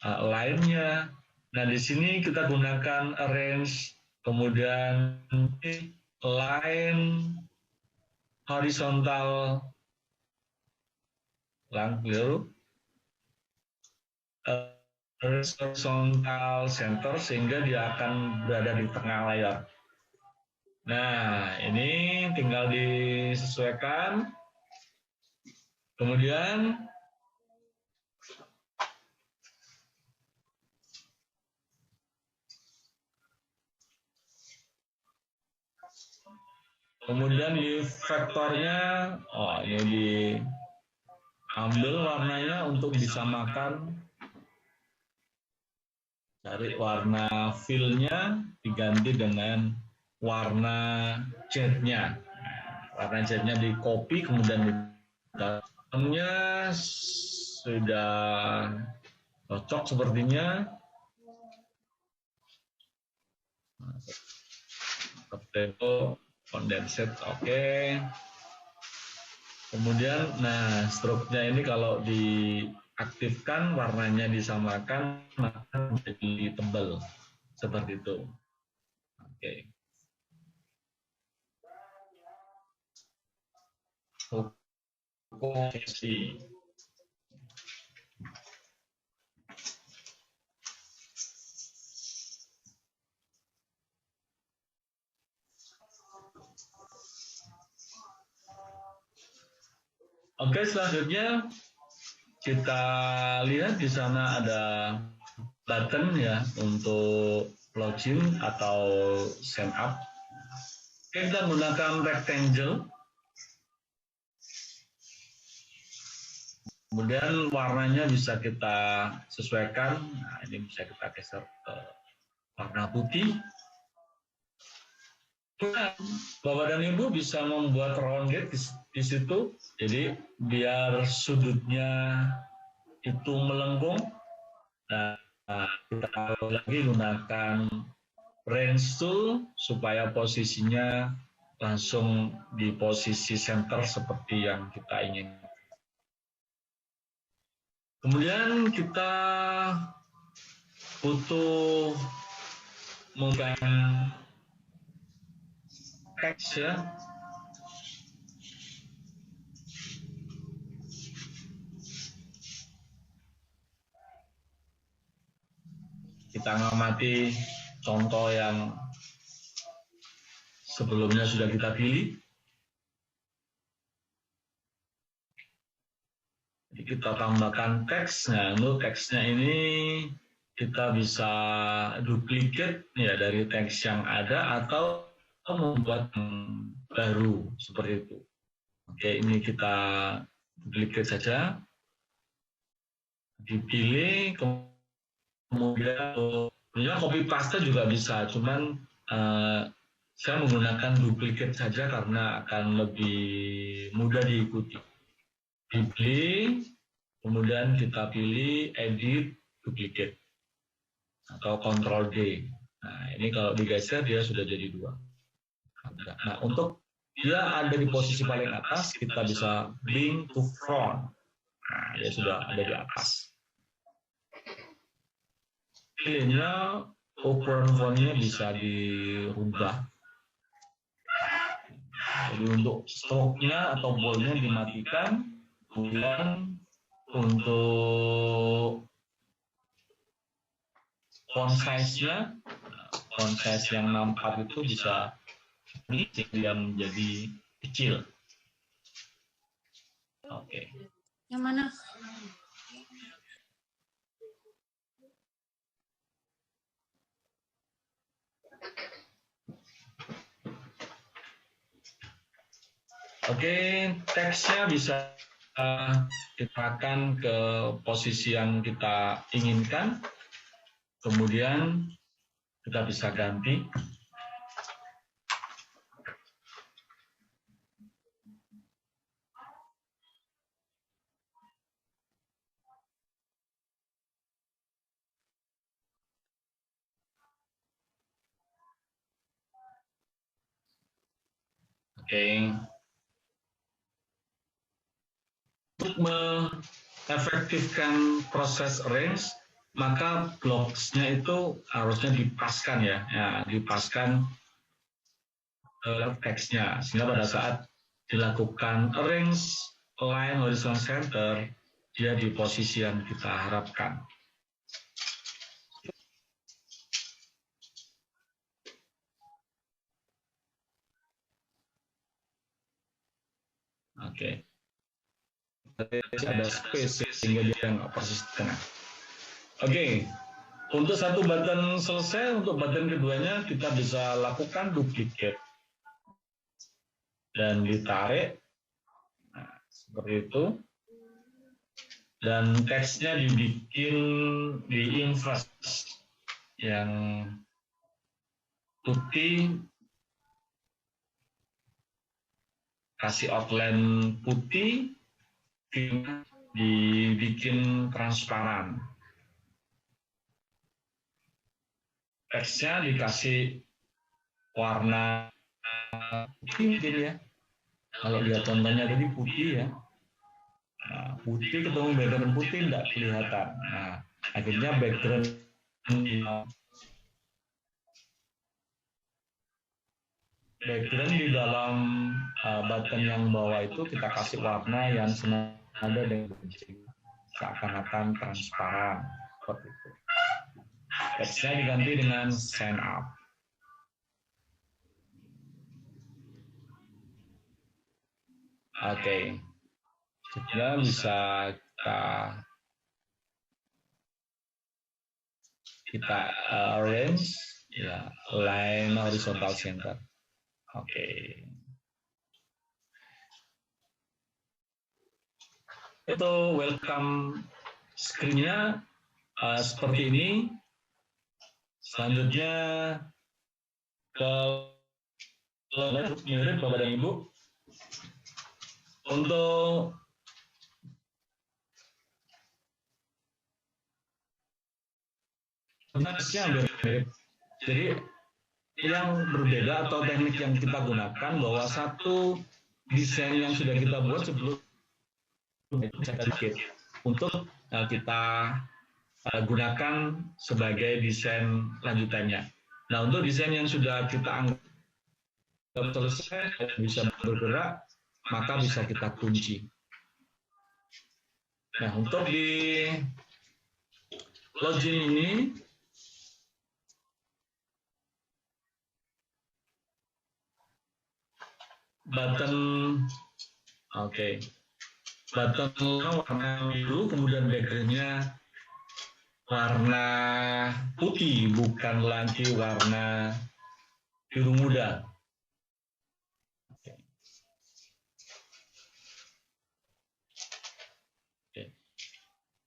line-nya. Nah, di sini kita gunakan arrange, kemudian line horizontal horizontal center sehingga dia akan berada di tengah layar. Nah, ini tinggal disesuaikan. Kemudian di vektornya, ini diambil warnanya untuk disamakan. Cari warna fill-nya diganti dengan warna jet-nya. Warna jet-nya di copy kemudian dalamnya sudah cocok sepertinya. Potato condensate, oke. Kemudian, nah, stroke-nya ini kalau diaktifkan, warnanya disamakan, maka menjadi tebal seperti itu. Oke. Oke. Oke, selanjutnya kita lihat di sana ada button ya untuk login atau sign up. Kita menggunakan rectangle. Kemudian warnanya bisa kita sesuaikan. Nah, ini bisa kita geser ke warna putih. Bapak dan Ibu bisa membuat rounded di situ. Jadi biar sudutnya itu melengkung. Nah, kita lagi gunakan range tool supaya posisinya langsung di posisi center seperti yang kita inginkan. Kemudian kita butuh menggunakan teks ya. Kita ngamati contoh yang sebelumnya sudah kita pilih. Jadi kita tambahkan teksnya. Untuk teksnya ini kita bisa duplicate ya dari teks yang ada atau membuat yang baru seperti itu. Oke, ini kita duplicate saja. Dipilih, kemudian copy paste juga bisa, cuman saya menggunakan duplicate saja karena akan lebih mudah diikuti. Dipilih, kemudian kita pilih edit duplicate atau Ctrl D. Nah, ini kalau digeser dia sudah jadi 2. Nah, untuk dia ada di posisi paling atas, kita bisa bring to front. Nah, dia sudah ada di atas. Pilihnya ukuran fontnya bisa dirubah. Jadi untuk stroke-nya atau bold-nya dimatikan. Kemudian untuk font size-nya, font size yang 64 itu bisa dia menjadi kecil. Oke.
Yang mana?
Oke, teksnya bisa diarahkan ke posisi yang kita inginkan. Kemudian kita bisa ganti. Oke. Untuk mengefektifkan proses arrange, maka blocks-nya itu harusnya dipaskan ya, dipaskan teksnya, sehingga pada saat dilakukan arrange line horizontal center, dia di posisi yang kita harapkan. Oke. Ada space sehingga dia nggak persis di tengah. Oke. Untuk satu button selesai, untuk button keduanya kita bisa lakukan duplicate dan ditarik, nah, seperti itu. Dan teksnya dibikin di invert yang putih, kasih outline putih, dibikin transparan. Teksnya dikasih warna putih ya. Kalau lihat contohnya tadi putih ya. Nah, putih ketemu background putih tidak kelihatan. Nah, akhirnya background di dalam button yang bawah itu kita kasih warna yang senada dengan seakan-akan transparan seperti itu. Teksnya diganti dengan sign up. Oke. Sudah bisa kita arrange ya, line horizontal center. Oke. Itu welcome screen-nya seperti ini. Selanjutnya ke mirip Bapak dan Ibu. Untuk bentuknya mirip. Jadi yang berbeda atau teknik yang kita gunakan bahwa satu desain yang sudah kita buat sebelum sedikit untuk kita gunakan sebagai desain lanjutannya. Nah, untuk desain yang sudah kita anggap selesai bisa bergerak, maka bisa kita kunci. Nah, untuk di login ini button button warna biru, kemudian background-nya warna putih, bukan lagi warna biru muda.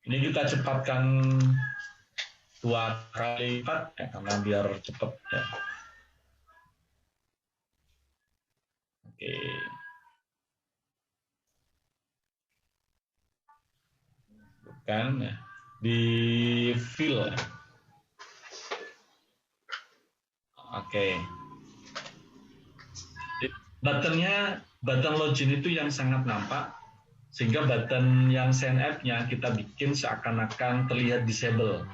Ini kita cepatkan 2 kali lipat ya, karena biar cepat ya. Oke. Bukan ya. Di fill. Oke. Buttonnya, button login itu yang sangat nampak, sehingga button yang sign up-nya kita bikin seakan-akan terlihat disable.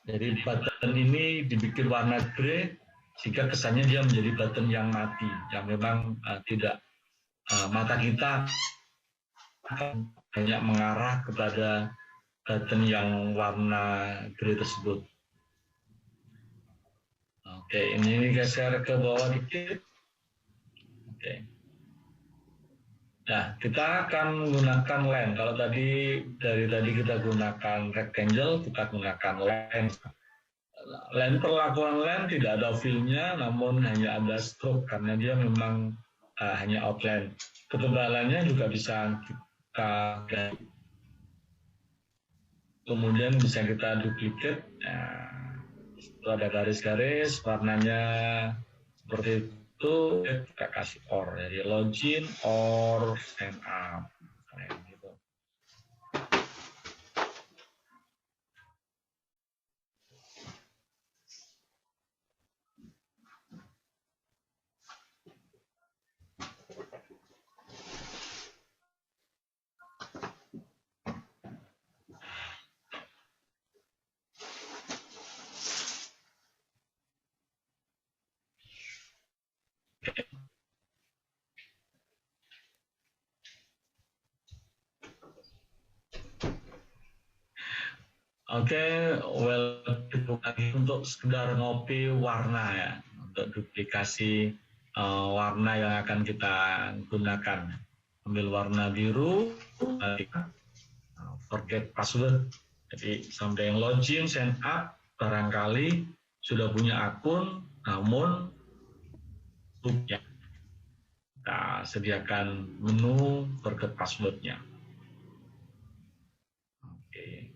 Jadi button ini dibikin warna grey, sehingga kesannya dia menjadi button yang mati, yang memang tidak mata kita banyak mengarah kepada button yang warna grey tersebut. Oke, ini geser ke bawah dikit. Oke. Nah, kita akan menggunakan line. Kalau dari tadi kita gunakan rectangle, kita gunakan line. Line, perlakuan line tidak ada fill-nya, namun hanya ada stroke karena dia memang hanya outline. Ketebalannya juga bisa kita kemudian bisa kita duplicate. Nah, itu ada garis-garis, warnanya seperti itu, kita kasih or, jadi login or sign up. Gitu. Oke, untuk sekedar ngopi warna ya, untuk duplikasi warna yang akan kita gunakan. Ambil warna biru, forget password. Jadi sampai yang login, sign up, barangkali sudah punya akun, namun ya, kita sediakan menu forget passwordnya. Oke.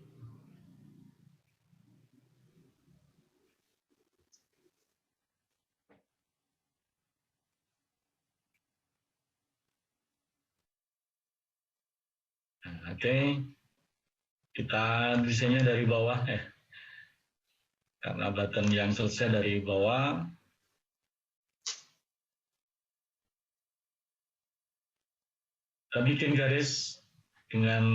Oke, kita desainnya dari bawah karena button yang selesai dari bawah. Kita bikin garis dengan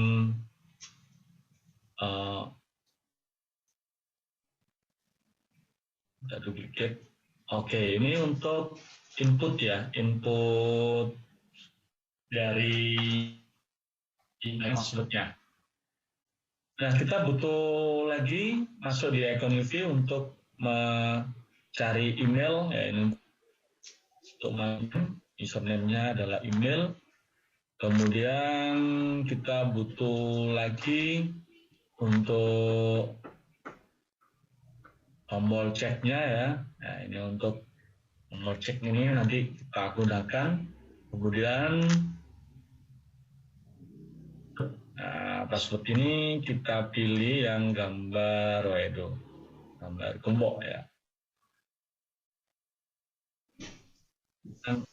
kita duplicate. Oke, ini untuk input ya, input dari email passwordnya. Nah, kita butuh lagi masuk di icon UV untuk mencari email, ya ini untuk username-nya adalah email. Kemudian kita butuh lagi untuk tombol ceknya ya. Nah, ini untuk tombol cek ini nanti kita gunakan. Kemudian password ini kita pilih yang gambar gambar gembok ya.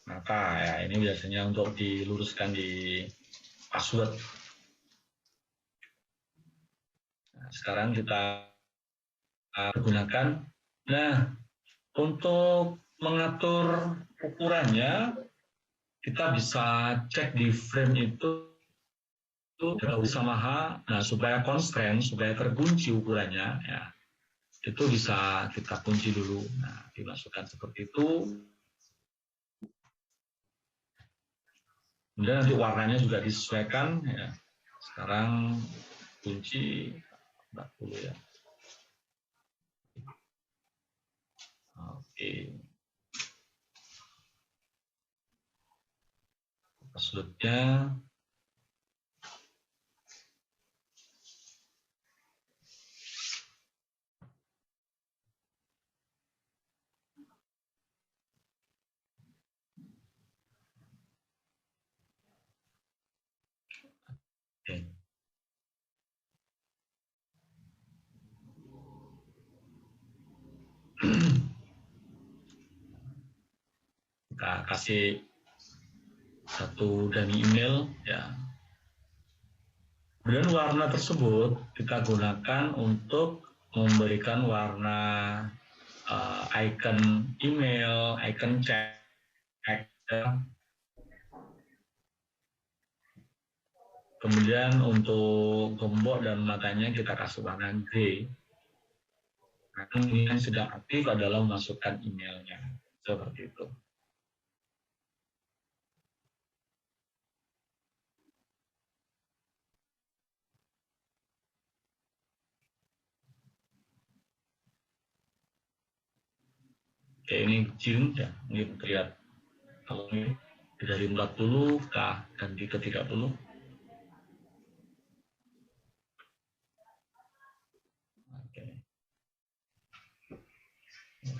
Maka ya ini biasanya untuk diluruskan di password. Nah, sekarang kita gunakan. Nah, untuk mengatur ukurannya kita bisa cek di frame itu sama H. Nah, supaya konsisten, supaya terkunci ukurannya ya. Itu bisa kita kunci dulu. Nah, dimasukkan seperti itu. Kemudian nanti warnanya juga disesuaikan ya. Sekarang kunci 40 ya. Oke. Passwordnya oke. Kita kasih satu dummy email ya. Kemudian warna tersebut kita gunakan untuk memberikan warna icon email, icon chat. Kemudian untuk gembok dan matanya kita kasih warna grey. Karena ini yang sedang aktif adalah memasukkan emailnya. Seperti itu. Oke, ini June ya, mungkin terlihat kalau ini dari 40 ke ganti ke 30. Oke.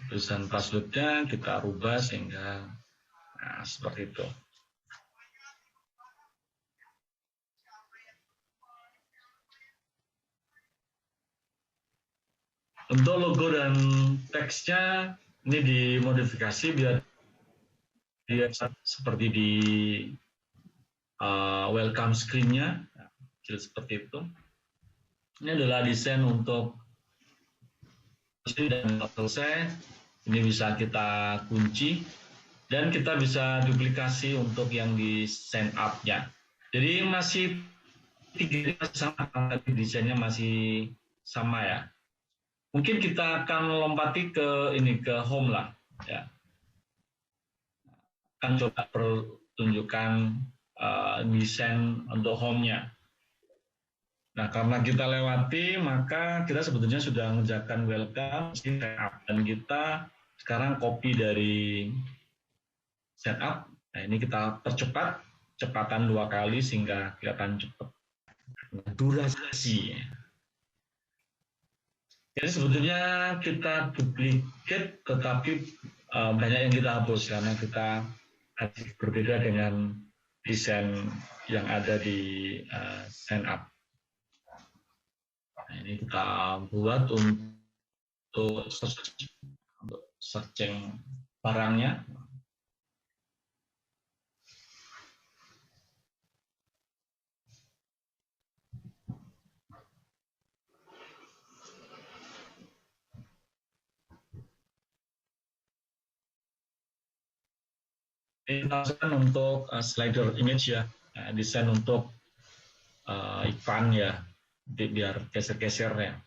Tulisan passwordnya kita rubah sehingga seperti itu. Untuk logo dan teksnya ini dimodifikasi biar dia seperti di welcome screen-nya, seperti itu. Ini adalah desain untuk dan selesai. Ini bisa kita kunci dan kita bisa duplikasi untuk yang di sign up-nya. Jadi masih tiga sama, tapi desainnya masih sama ya. Mungkin kita akan lompati ke home lah ya. Akan coba pertunjukkan desain untuk home-nya. Nah, karena kita lewati, maka kita sebetulnya sudah mengerjakan welcome, setup, dan kita sekarang copy dari setup. Nah, ini kita percepat, cepatan 2 kali sehingga kelihatan cepat. Durasi. Jadi sebetulnya kita duplicate, tetapi banyak yang kita hapus karena kita berbeda dengan desain yang ada di sign up. Nah, ini kita buat untuk searching barangnya. Ini untuk slider image ya, desain untuk iklan ya, biar geser-geser ya.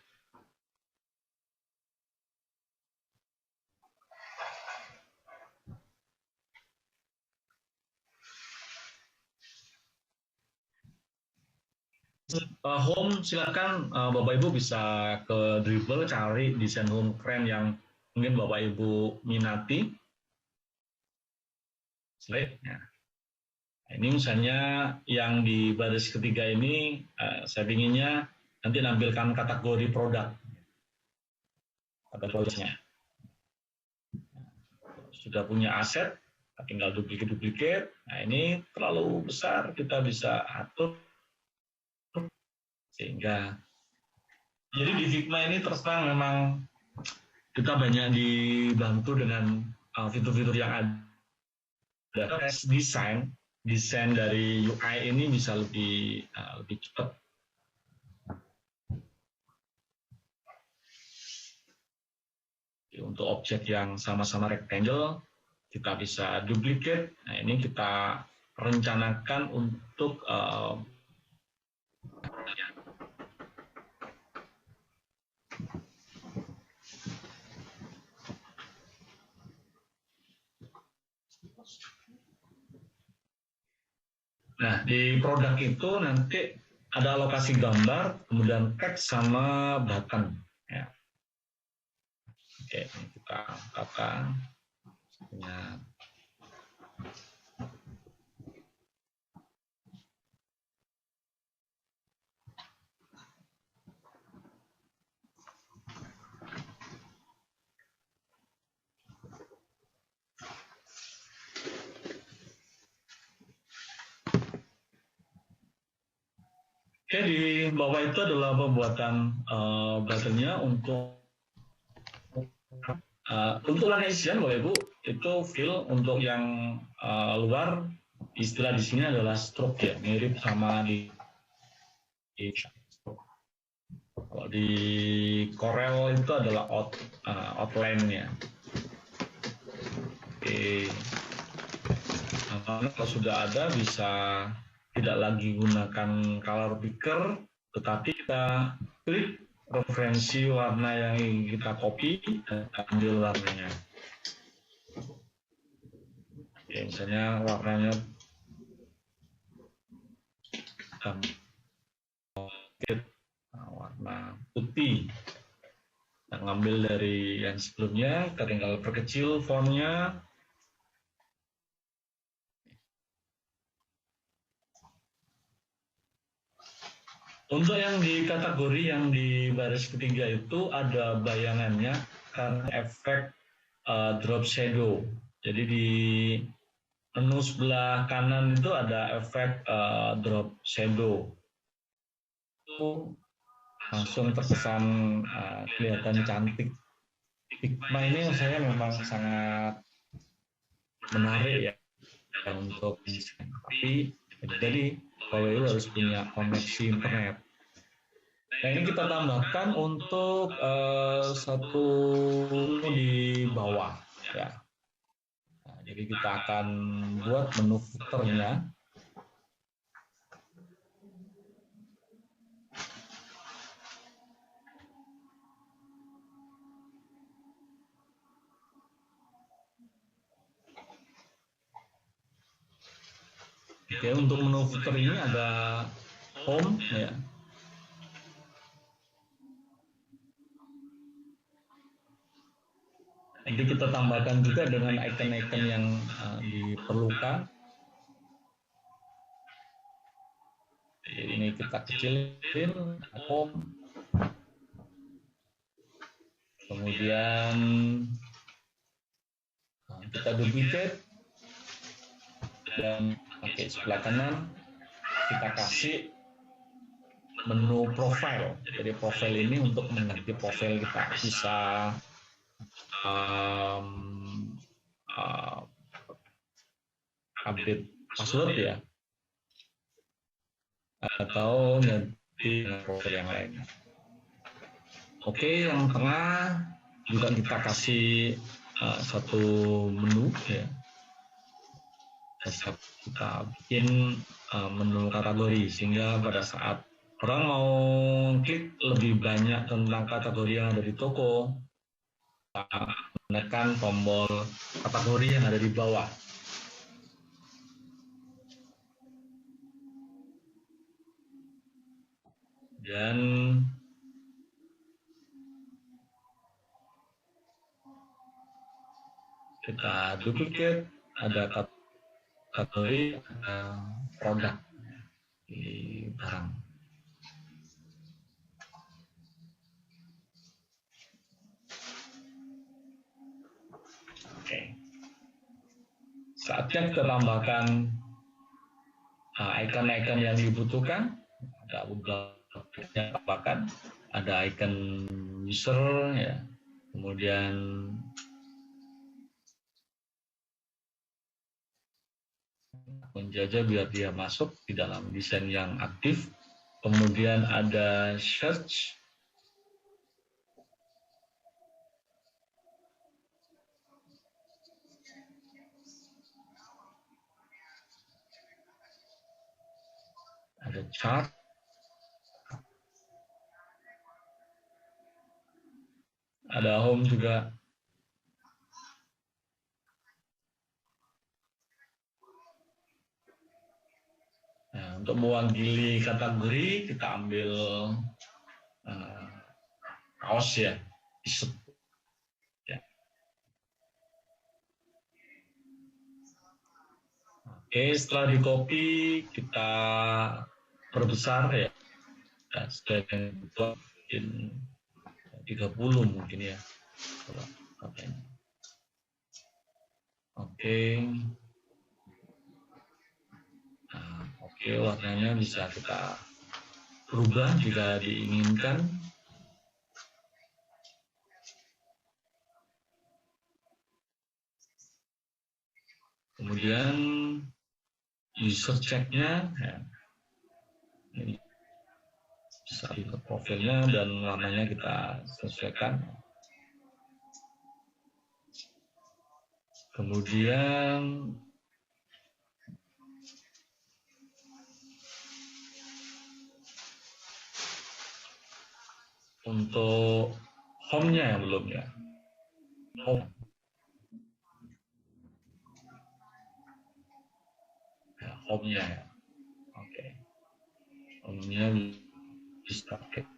Home silakan Bapak Ibu bisa ke Dribbble cari desain home keren yang mungkin Bapak Ibu minati. Slide. Ya. Ini misalnya yang di baris ketiga ini saya inginnya nanti nampilkan kategori produk. ada prosesnya. Sudah punya aset, tinggal duplikat. Nah, ini terlalu besar, kita bisa atur sehingga jadi di Figma ini terus terang memang kita banyak dibantu dengan fitur-fitur yang ada. Desain dari UI ini bisa lebih cepat. Untuk objek yang sama-sama rectangle, kita bisa duplikat. Nah, ini kita rencanakan untuk nah, di produk itu nanti ada alokasi gambar, kemudian teks sama button. Ya. Oke, ini kita katakan. Ya. Oke, di bawah itu adalah pembuatan buttonnya untuk warna isian, Bapak Ibu, itu fill. Untuk yang luar, istilah di sini adalah stroke ya, mirip sama kalau di Corel itu adalah outline-nya. Oke. Nah, kalau sudah ada bisa tidak lagi gunakan color picker, tetapi kita klik referensi warna yang ingin kita copy dan ambil warnanya. Oke, misalnya warnanya warna putih. Kita ngambil dari yang sebelumnya, kita tinggal perkecil fontnya. Untuk yang di kategori yang di baris ketiga itu ada bayangannya karena efek drop shadow. Jadi di menu sebelah kanan itu ada efek drop shadow. Itu langsung terkesan kelihatan cantik. Figma ini saya memang sangat menarik ya untuk desain. Tapi jadi kalau itu harus punya koneksi internet. Nah, ini kita tambahkan untuk satu di bawah ya. Nah, jadi kita akan buat menu footernya. Oke, untuk menu footer ini ada home ya. Nanti kita tambahkan juga dengan icon-icon yang diperlukan. Jadi ini kita kecilin home. Kemudian kita duplicate dan pakai sebelah kanan kita kasih menu profile. Jadi profile ini untuk mengganti profile kita bisa update password ya, atau ganti profile yang lain. Oke, yang tengah juga kita kasih satu menu ya. Kita bikin menu kategori sehingga pada saat orang mau klik lebih banyak tentang kategori yang ada di toko, menekan tombol kategori yang ada di bawah. Dan kita duplicate, ada kategori produk di barang. Saatnya kita tambahkan icon-icon yang dibutuhkan. Ada beberapa yang tambahkan. Ada icon user, ya. Kemudian menjajah biar dia masuk di dalam desain yang aktif. Kemudian ada search. Ada chart. Ada home juga. Nah, untuk mewakili kategori kita ambil kaos ya, t-shirt. Ya. Oke, setelah di copy kita perbesar ya. Dan setelah itu mungkin 30 mungkin ya. Oke. Nah, oke, warnanya bisa kita berubah jika diinginkan. Kemudian user check-nya, ya. Ini bisa lihat profilnya dan warnanya kita sesuaikan. Kemudian untuk home-nya yang belum ya. Home. Ya, home-nya ya. Oke. Home-nya bisa pakai.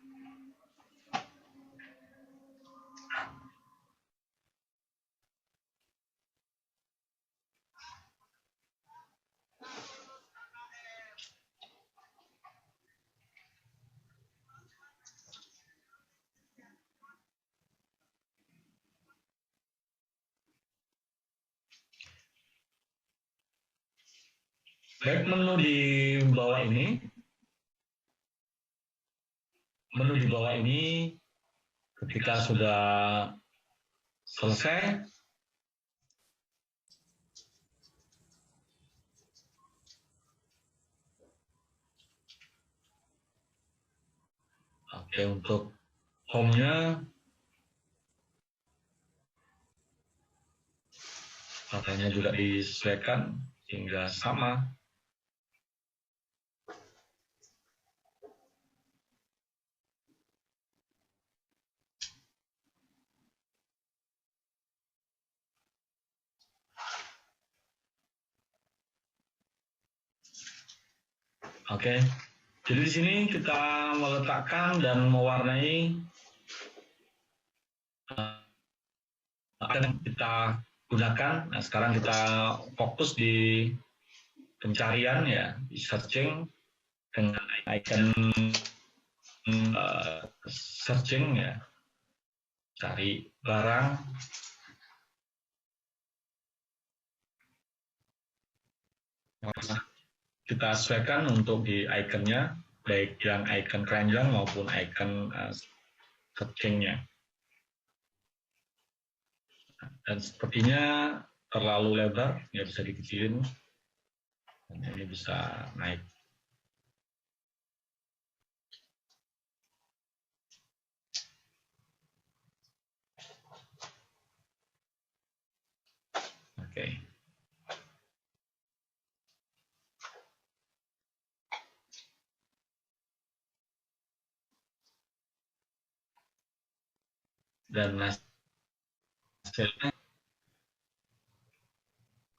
Baik, menu di bawah ini ketika sudah selesai, oke, untuk home-nya warnanya juga disesuaikan hingga sama. Oke, jadi di sini kita meletakkan dan mewarnai yang kita gunakan. Nah, sekarang kita fokus di pencarian ya, di searching dengan icon searching ya, cari barang. Kita sesuaikan untuk di ikonnya, baik yang icon keranjang maupun icon searchingnya. Dan sepertinya terlalu lebar, ya bisa dikecilin. Dan ini bisa naik. Oke. Dan hasilnya,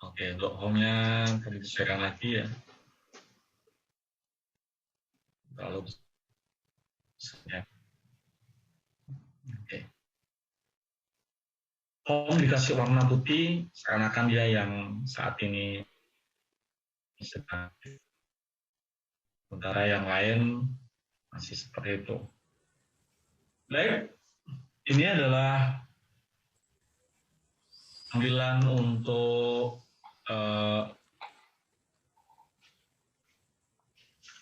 oke, untuk home-nya tadi disesuaikan lagi ya. Lalu ya. Oke. Home dikasih warna putih, seakan-akan dia yang saat ini sedang. Sementara yang lain masih seperti itu. Baik, ini adalah tampilan untuk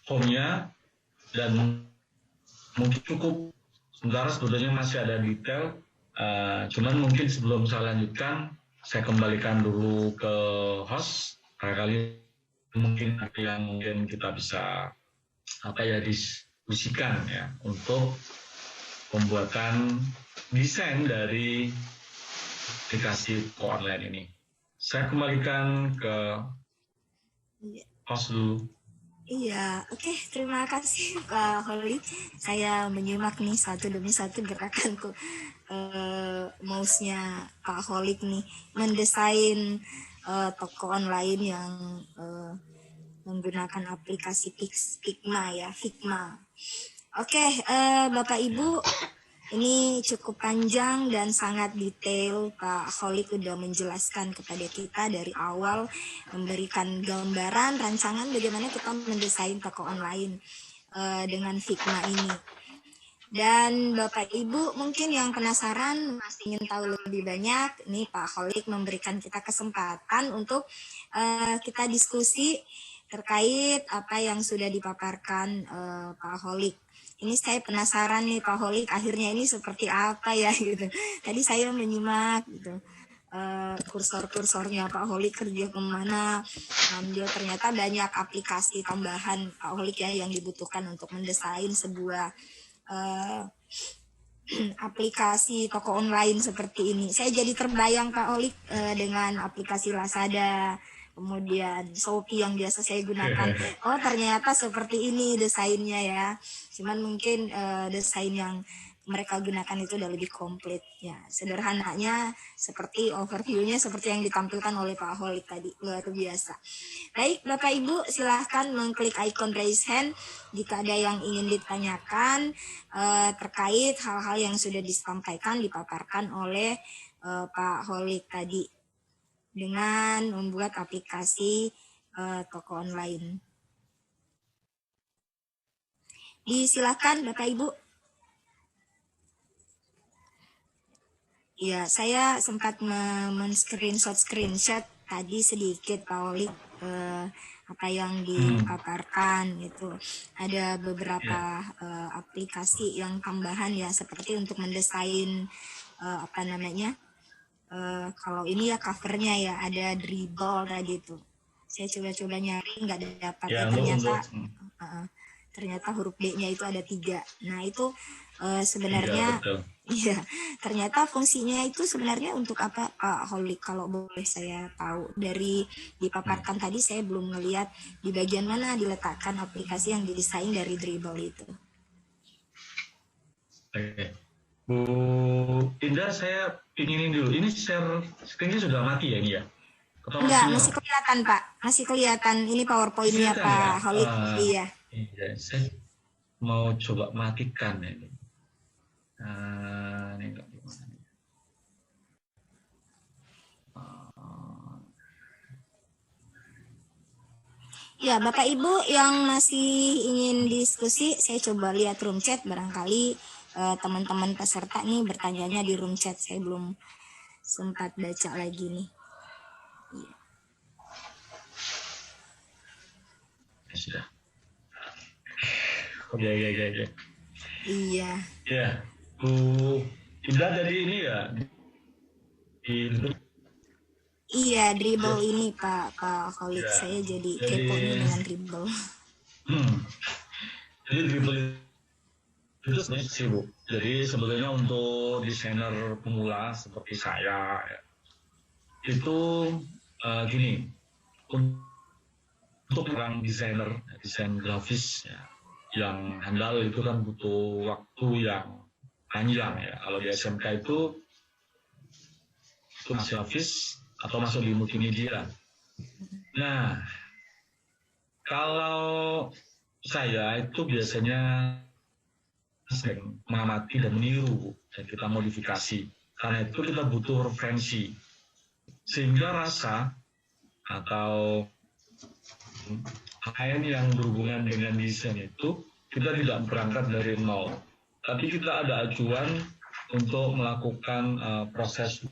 formnya, dan mungkin cukup. Sementara sebetulnya masih ada detail, cuman mungkin sebelum saya lanjutkan, saya kembalikan dulu ke host. Barangkali mungkin ada yang mungkin kita bisa diskusikan ya untuk pembuatan desain dari aplikasi toko online ini. Saya kembalikan ke host dulu.
Iya, oke. Terima kasih Pak Holly. Saya menyimak nih satu demi satu gerakanku. Mouse-nya Pak Holik nih mendesain toko online yang menggunakan aplikasi Figma ya, Figma. Oke, Bapak Ibu, ini cukup panjang dan sangat detail. Pak Holik udah menjelaskan kepada kita dari awal, memberikan gambaran, rancangan bagaimana kita mendesain toko online dengan Figma ini. Dan Bapak Ibu mungkin yang penasaran, masih ingin tahu lebih banyak, nih Pak Holik memberikan kita kesempatan untuk kita diskusi terkait apa yang sudah dipaparkan Pak Holik. Ini saya penasaran nih Pak Holik, akhirnya ini seperti apa ya gitu. Tadi saya menyimak gitu. Kursor-kursornya Pak Holik kerja kemana, dia ternyata banyak aplikasi tambahan Pak Holik ya yang dibutuhkan untuk mendesain sebuah aplikasi toko online seperti ini. Saya jadi terbayang Pak Holik dengan aplikasi Lazada, kemudian Shopee yang biasa saya gunakan. Oh ternyata seperti ini desainnya ya. Cuman mungkin desain yang mereka gunakan itu udah lebih komplit ya. Sederhananya seperti overview-nya seperti yang ditampilkan oleh Pak Holik tadi, luar biasa. Baik Bapak Ibu, silahkan mengklik icon raise hand jika ada yang ingin ditanyakan terkait hal-hal yang sudah disampaikan, dipaparkan oleh Pak Holik tadi dengan membuat aplikasi toko online. Disilakan Bapak Ibu. Ya, saya sempat screenshot tadi sedikit Pak Holik apa yang dipaparkan gitu. Ada beberapa aplikasi yang tambahan ya, seperti untuk mendesain kalau ini ya covernya ya ada dribble tadi tuh. Saya coba-coba nyari nggak dapat ya, ternyata huruf D-nya itu ada 3. Nah itu sebenarnya iya, ternyata fungsinya itu sebenarnya untuk apa Pak Holik, kalau boleh saya tahu dari dipaparkan tadi saya belum melihat di bagian mana diletakkan aplikasi yang didesain dari dribble itu.
Oke. Bu Indah, saya inginin dulu. Ini share screen-nya sudah mati ya ini ya?
Enggak, masih kelihatan Pak. Masih kelihatan. Ini PowerPoint-nya Pak ya? Holik. Iya.
Iya, saya mau coba matikan ya ini. Ini enggak gimana nih.
Ya, Bapak Ibu yang masih ingin diskusi, saya coba lihat room chat, barangkali teman-teman peserta nih bertanyanya di room chat, saya belum sempat baca lagi nih. Iya.
Ya, sudah. Oke.
Iya.
Ya, Bu Indah jadi ini ya
Iya, dribble ini Pak Holik, ya. Saya jadi kepo dengan dribble.
Jadi dribble itu sebenarnya sih Bu. Jadi sebetulnya untuk desainer pemula seperti saya itu gini, untuk orang desainer desain grafis ya, yang handal itu kan butuh waktu yang panjang ya. Kalau di SMK itu masih grafis atau masuk di multimedia. Nah, kalau saya itu biasanya sering mengamati dan meniru dan kita modifikasi. Karena itu kita butuh referensi. Sehingga rasa atau hal yang berhubungan dengan desain itu kita tidak berangkat dari nol. Tapi kita ada acuan untuk melakukan proses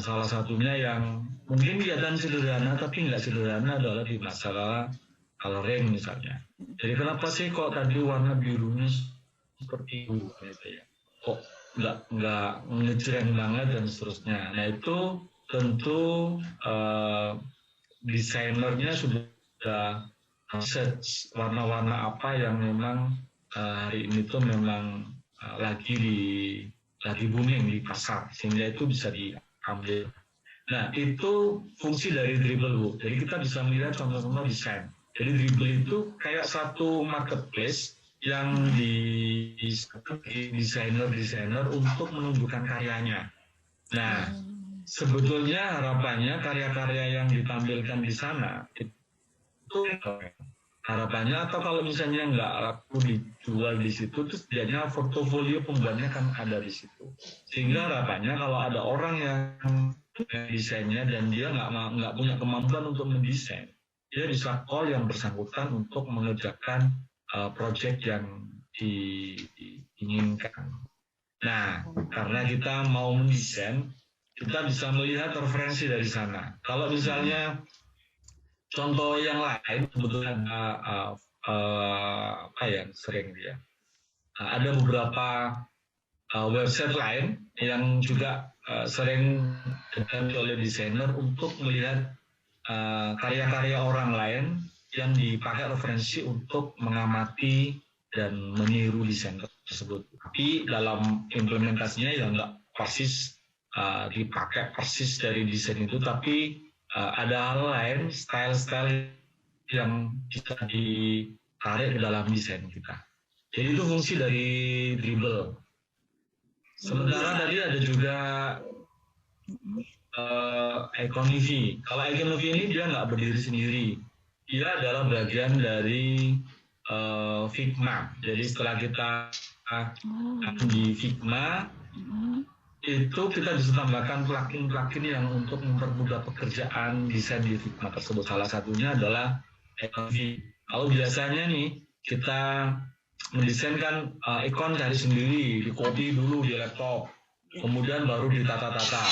Salah satunya yang mungkin kelihatan sederhana tapi nggak sederhana adalah di masalah coloring misalnya. Jadi kenapa sih kok tadi warna birunya seperti itu gitu ya? Kok nggak ngejreng banget dan seterusnya. Nah itu tentu desainernya sudah search warna-warna apa yang memang hari ini tuh memang lagi booming di pasar, sehingga itu bisa diambil. Nah itu fungsi dari dribble, Bu. Jadi kita bisa melihat contoh-contoh desain. Jadi dribble itu kayak satu marketplace yang desainer untuk menunjukkan karyanya. Nah, sebetulnya harapannya karya-karya yang ditampilkan di sana itu harapannya, atau kalau misalnya nggak laku dijual di situ, terus setidaknya portofolio pembuatnya kan ada di situ. Sehingga harapannya kalau ada orang yang desainnya dan dia nggak punya kemampuan untuk mendesain, dia bisa call yang bersangkutan untuk mengerjakan project yang diinginkan. Nah, karena kita mau mendesain, kita bisa melihat referensi dari sana. Kalau misalnya contoh yang lain, sebetulnya apa yang sering dia, ada beberapa website lain yang juga sering diganti oleh desainer untuk melihat karya-karya orang lain yang dipakai referensi untuk mengamati dan meniru desain tersebut. Tapi dalam implementasinya ya nggak persis dipakai persis dari desain itu, tapi ada hal lain, style-style yang bisa ditarik ke dalam desain kita. Jadi itu fungsi dari dribble. Sementara tadi ada juga Iconivy. Kalau Iconivy ini dia nggak berdiri sendiri. Dia adalah bagian dari Figma. Jadi setelah kita di Figma, itu kita bisa tambahkan plugin-plugin yang untuk mempermudah pekerjaan desain di Figma tersebut. Salah satunya adalah Iconivy. Kalau biasanya nih kita mendesainkan ikon dari sendiri, di-copy dulu di laptop, kemudian baru ditata-tata.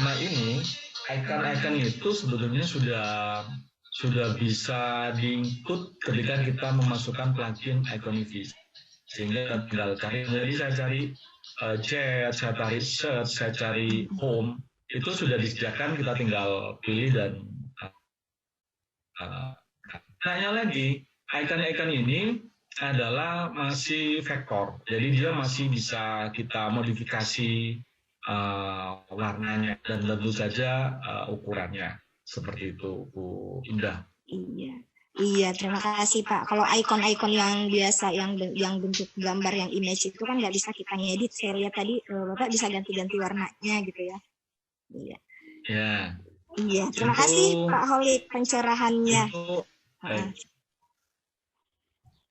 Nah ini icon-icon itu sebetulnya sudah bisa di-input ketika kita memasukkan plugin Iconivy. Sehingga tinggal cari, jadi saya cari chat, saya cari search, saya cari home, itu sudah disediakan, kita tinggal pilih dan hanya lagi icon-icon ini adalah masih vektor, jadi dia masih bisa kita modifikasi warnanya dan tentu saja ukurannya, seperti itu Bu Indah.
Iya, terima kasih Pak. Kalau ikon-ikon yang biasa, yang bentuk gambar, yang image itu kan nggak bisa kita ngedit. Saya lihat tadi Bapak bisa ganti-ganti warnanya gitu ya. Iya.
Ya.
Iya, terima kasih Pak Holik pencerahannya.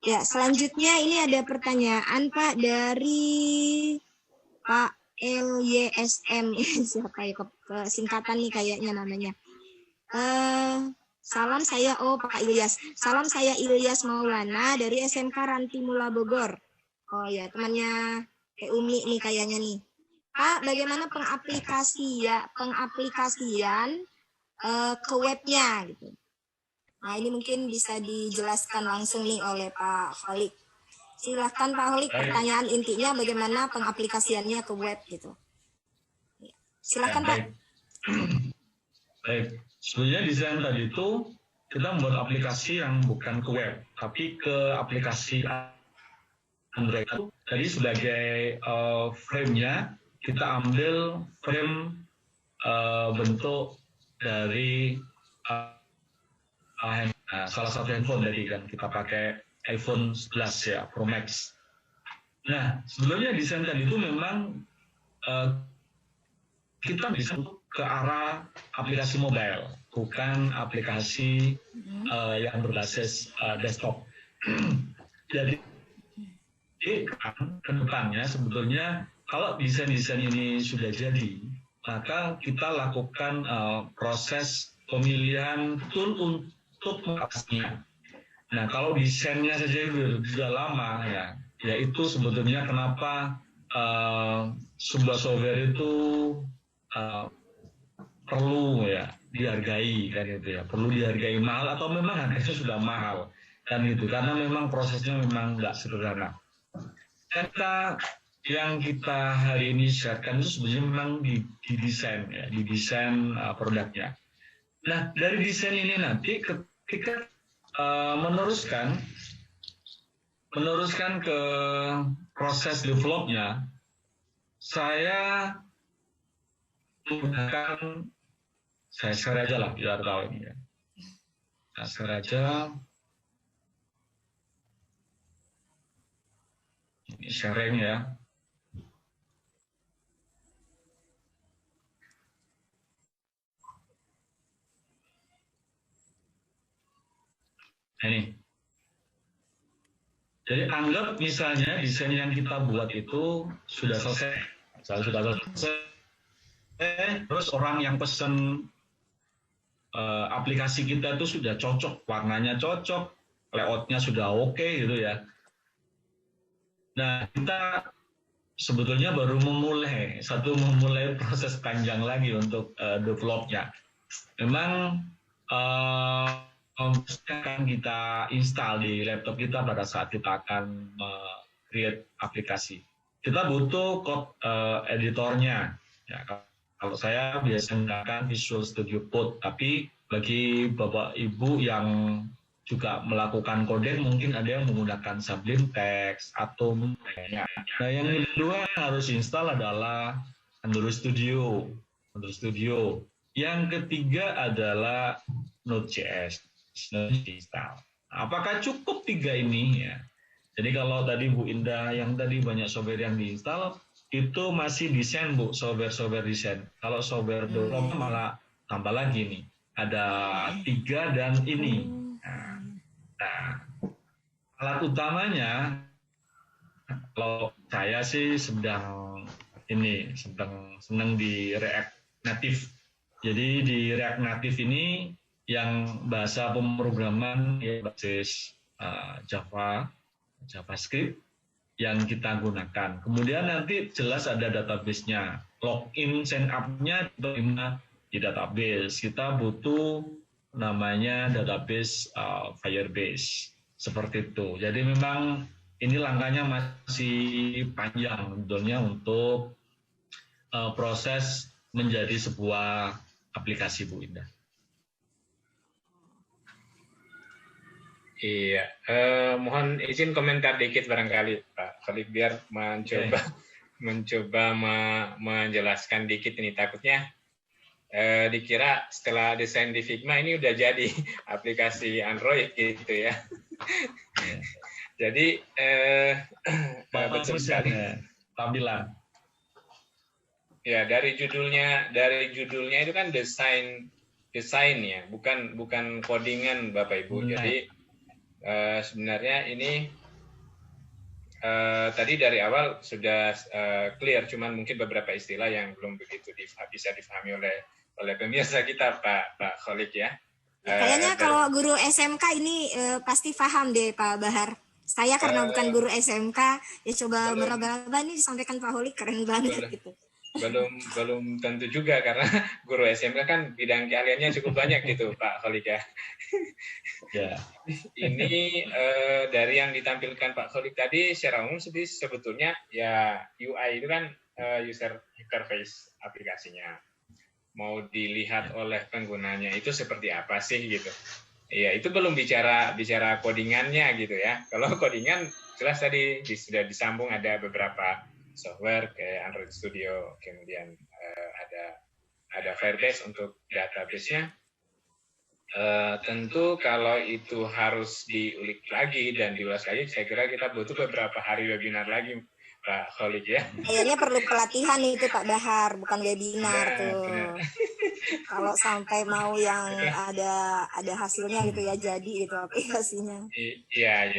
Ya, selanjutnya ini ada pertanyaan Pak dari Pak LYSM. Siapa ya, singkatan nih kayaknya namanya. Salam, saya Pak Ilyas. Salam, saya Ilyas Maulana dari SMK Ranti Mula Bogor. Oh ya, temannya Umi nih kayaknya nih. Pak, bagaimana pengaplikasian ke webnya gitu. Nah, ini mungkin bisa dijelaskan langsung nih oleh Pak Holik. Silahkan Pak Holik, pertanyaan intinya bagaimana pengaplikasiannya ke web gitu. Silahkan Pak.
Baik. Sebenarnya desain tadi itu kita membuat aplikasi yang bukan ke web, tapi ke aplikasi Android. Jadi sebagai frame-nya kita ambil frame bentuk dari salah satu handphone tadi kan kita pakai iPhone 11 ya, Pro Max. Nah sebenarnya desain tadi itu memang kita bisa ke arah aplikasi mobile, bukan aplikasi yang berbasis desktop. Jadi ke depannya sebetulnya kalau desain-desain ini sudah jadi, maka kita lakukan proses pemilihan tool untuk mengaplikasinya. Nah kalau desainnya saja sudah lama ya itu sebetulnya kenapa sebuah software itu uh, perlu ya dihargai kan itu ya, perlu dihargai mahal atau memang harganya sudah mahal kan gitu, karena memang prosesnya memang nggak sederhana. Kita yang kita hari ini siapkan itu sebenarnya memang didesain ya, didesain produknya. Nah dari desain ini nanti ketika meneruskan ke proses developnya, saya menggunakan, saya share aja lah biar tahu ini ya. Saya share aja. Ini sharing ya. Ini. Jadi anggap misalnya desain yang kita buat itu sudah selesai. Sudah selesai. Terus orang yang pesen aplikasi kita itu sudah cocok, warnanya cocok, layoutnya sudah oke gitu ya. Nah, kita sebetulnya baru memulai proses panjang lagi untuk developnya. Memang akan kita install di laptop kita pada saat kita akan create aplikasi. Kita butuh code editornya. Ya, kalau saya biasanya menggunakan Visual Studio Code, tapi bagi Bapak Ibu yang juga melakukan coding mungkin ada yang menggunakan Sublime Text atau lainnya. Nah, yang kedua yang harus install adalah Android Studio. Yang ketiga adalah Node.js. Install. Apakah cukup 3 ini ya? Jadi kalau tadi Bu Indah yang tadi banyak software yang diinstal itu masih desain Bu, software desain. Kalau software development malah tambah lagi nih. Ada 3 dan ini. Nah, alat utamanya kalau saya sih sedang senang di React Native. Jadi di React Native ini yang bahasa pemrograman ya basis JavaScript yang kita gunakan. Kemudian nanti jelas ada database-nya. Login, sign up-nya di database. Kita butuh namanya database Firebase. Seperti itu. Jadi memang ini langkahnya masih panjang sebetulnya untuk proses menjadi sebuah aplikasi Bu Indah.
Iya, mohon izin komentar dikit barangkali Pak Khalid biar mencoba menjelaskan dikit ini, takutnya dikira setelah desain di Figma ini udah jadi aplikasi Android gitu ya. Jadi betul sekali.
Tampilan.
Ya, dari judulnya itu kan desain ya, bukan codingan Bapak Ibu. Jadi sebenarnya ini tadi dari awal sudah clear, cuman mungkin beberapa istilah yang belum begitu bisa difahami oleh pemirsa kita Pak Khalid ya.
Kayaknya kalau guru SMK ini pasti paham deh Pak Bahar. Saya karena bukan guru SMK, ya coba meraba-raba nih disampaikan Pak Khalid, keren banget gitu.
Belum tentu juga karena guru SMK kan bidang keahliannya cukup banyak gitu Pak Khalid ya.
Ya.
Ini dari yang ditampilkan Pak Khalid tadi secara umum sebetulnya ya UI itu kan user interface aplikasinya. Mau dilihat oleh penggunanya itu seperti apa sih gitu. Iya, itu belum bicara codingannya gitu ya. Kalau codingan jelas tadi sudah disambung ada beberapa software kayak Android Studio, kemudian ada Firebase untuk database-nya. Tentu kalau itu harus diulik lagi dan diulas lagi, saya kira kita butuh beberapa hari webinar lagi, Pak Khalid ya.
Kayaknya perlu pelatihan itu Pak Bahar, bukan webinar tuh. Kalau sampai mau yang ada hasilnya gitu ya, jadi itu aplikasinya.
Iya.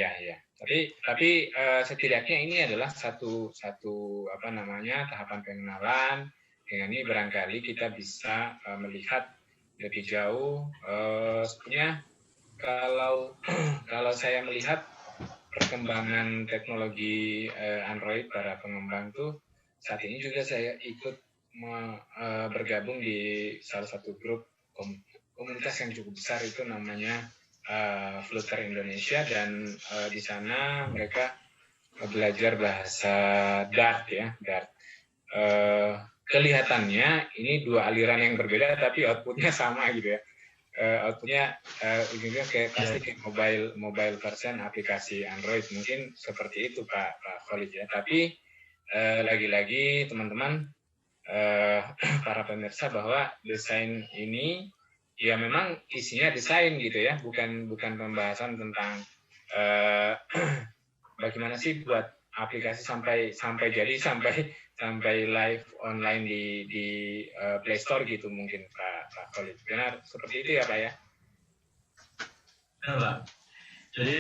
Tapi setidaknya ini adalah satu tahapan pengenalan. Dengan ini barangkali kita bisa melihat lebih jauh. Sebenarnya kalau saya melihat perkembangan teknologi Android para pengembang tuh saat ini juga saya ikut bergabung di salah satu grup komunitas yang cukup besar, itu namanya Flutter Indonesia, dan di sana mereka belajar bahasa Dart ya, Dart. Kelihatannya ini dua aliran yang berbeda tapi outputnya sama gitu ya. Outputnya ujungnya pasti kayak mobile version aplikasi Android, mungkin seperti itu Pak Khalid ya. Tapi lagi-lagi teman-teman, para pemirsa, bahwa desain ini ya memang isinya desain gitu ya, bukan pembahasan tentang bagaimana sih buat aplikasi sampai jadi sampai live online di Play Store gitu, mungkin Pak Khalid. Benar seperti itu ya Pak ya?
Benar Pak. Jadi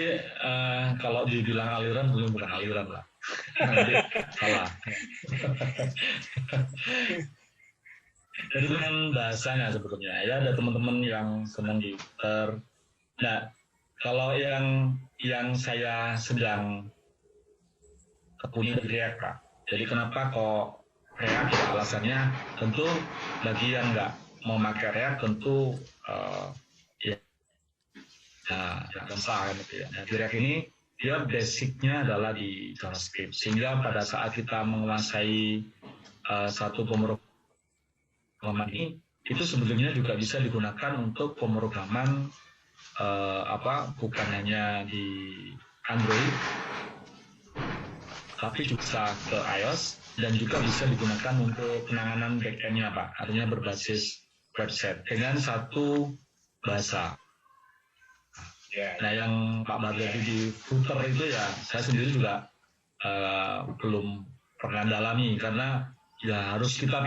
kalau dibilang aliran, bukan aliran Pak. Nanti salah. Jadi kan bahasanya sebetulnya ya, ada teman-teman yang senang di Twitter. Nah, kalau yang saya sedang tekuni di React Pak. Jadi kenapa kok React? Ya, alasannya tentu bagi yang nggak mau pakai React tentu gampang gitu ya. Nah, di React ini dia basicnya adalah di JavaScript, sehingga pada saat kita menguasai satu pemrograman ini, itu sebetulnya juga bisa digunakan untuk pemrograman bukan hanya di Android, tapi juga ke iOS, dan juga bisa digunakan untuk penanganan back-end-nya Pak, artinya berbasis website dengan satu bahasa. Nah, yang Pak Badri di Flutter itu ya saya sendiri juga belum pernah dalami, karena ya harus kita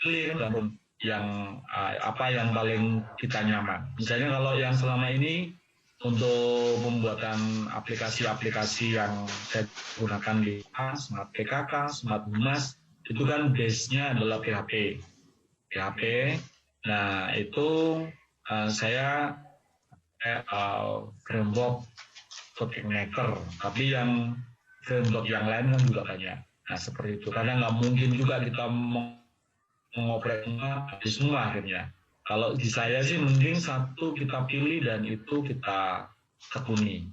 pilih kan yang apa yang paling kita nyaman. Misalnya kalau yang selama ini untuk pembuatan aplikasi-aplikasi yang saya gunakan di Smart PKK, Smart Humas, itu kan base-nya adalah PHP. Nah, itu saya framework FootMaker, tapi yang framework yang lain kan juga banyak. Nah, seperti itu. Karena nggak mungkin juga kita mengoperasikan di semua akhirnya. Kalau di saya sih mending satu kita pilih dan itu kita tekuni.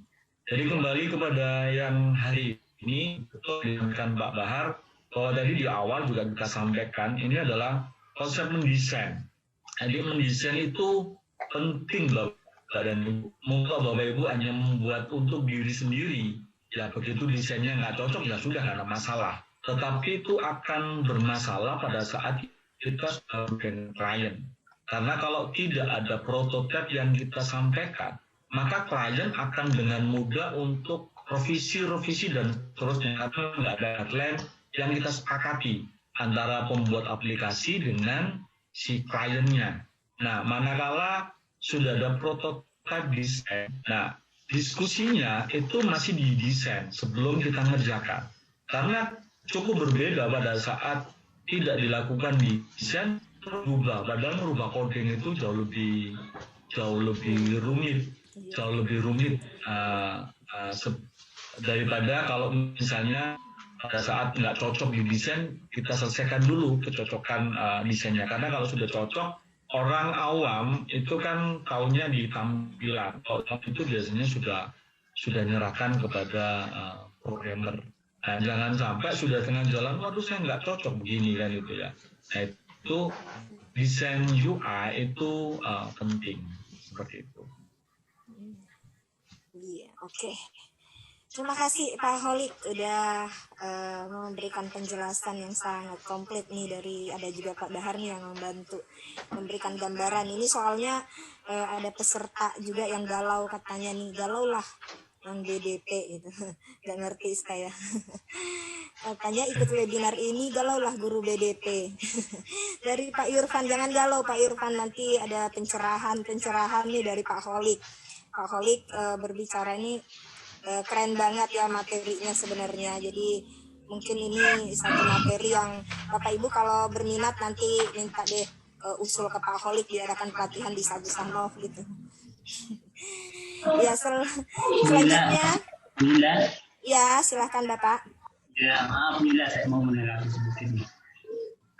Jadi kembali kepada yang hari ini, betul disampaikan Pak Bahar, bahwa tadi di awal juga kita sampaikan, ini adalah konsep mendesain. Jadi mendesain itu penting Bapak dan Ibu. Mungkin Bapak Ibu hanya membuat untuk diri sendiri, ya begitu desainnya nggak cocok ya sudah, nggak ada masalah. Tetapi itu akan bermasalah pada saat kita dengan klien. Karena kalau tidak ada prototipe yang kita sampaikan, maka klien akan dengan mudah untuk revisi dan terusnya, karena nggak ada deadline yang kita sepakati antara pembuat aplikasi dengan si kliennya. Nah, manakala sudah ada prototipe desain, nah diskusinya itu masih di desain sebelum kita ngerjakan. Karena cukup berbeda pada saat tidak dilakukan di desain, berubah. Padahal merubah coding itu jauh lebih rumit daripada kalau misalnya pada saat nggak cocok di desain, kita selesaikan dulu kecocokan desainnya. Karena kalau sudah cocok, orang awam itu kan taunya di tampilan. Kalau itu biasanya sudah nyerahkan kepada programmer. Nah, jangan sampai sudah tengah jalan, waduh saya nggak cocok begini kan itu ya. Nah, itu desain UI itu penting seperti itu.
Iya, oke. Terima kasih Pak Khalid udah memberikan penjelasan yang sangat komplit nih, dari ada juga Pak Bahar nih yang membantu memberikan gambaran. Ini soalnya ada peserta juga yang galau katanya nih, galau lah yang BDP gitu, nggak ngerti saya. Katanya ikut webinar ini galau lah guru BDP. Dari Pak Irfan, jangan galau Pak Irfan, nanti ada pencerahan nih dari Pak Khalid. Pak Khalid berbicara ini keren banget ya materinya sebenarnya. Jadi mungkin ini satu materi yang Bapak Ibu kalau berminat nanti minta deh usul ke Pak Khalid diadakan pelatihan di Sagus Sanov gitu. Ya, selanjutnya. Ya, silahkan Bapak.
Ya, maaf Mila, saya mau menanggapi sedikit.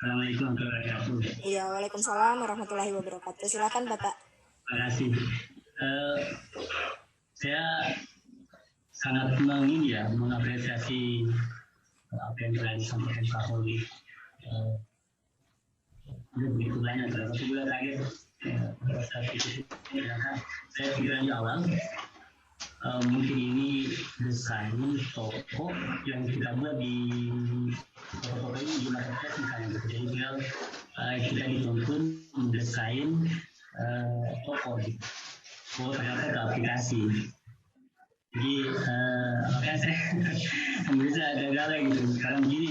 Assalamualaikum warahmatullahi wabarakatuh.
Iya, waalaikumsalam warahmatullahi wabarakatuh. Silakan Bapak.
Terima kasih. Saya sangat mengapresiasi apa yang telah disampaikan Pak Holi. Begitu banyak, tapi juga kaget pada saat itu. Saya pikiran di awal, mungkin ini desain toko yang kita buat di toko ini di marketplace misalnya. Jadi tinggal kita dituntun mendesain toko gitu. Ternyata ke aplikasi. Jadi makanya saya bisa gagal gitu. Sekarang begini,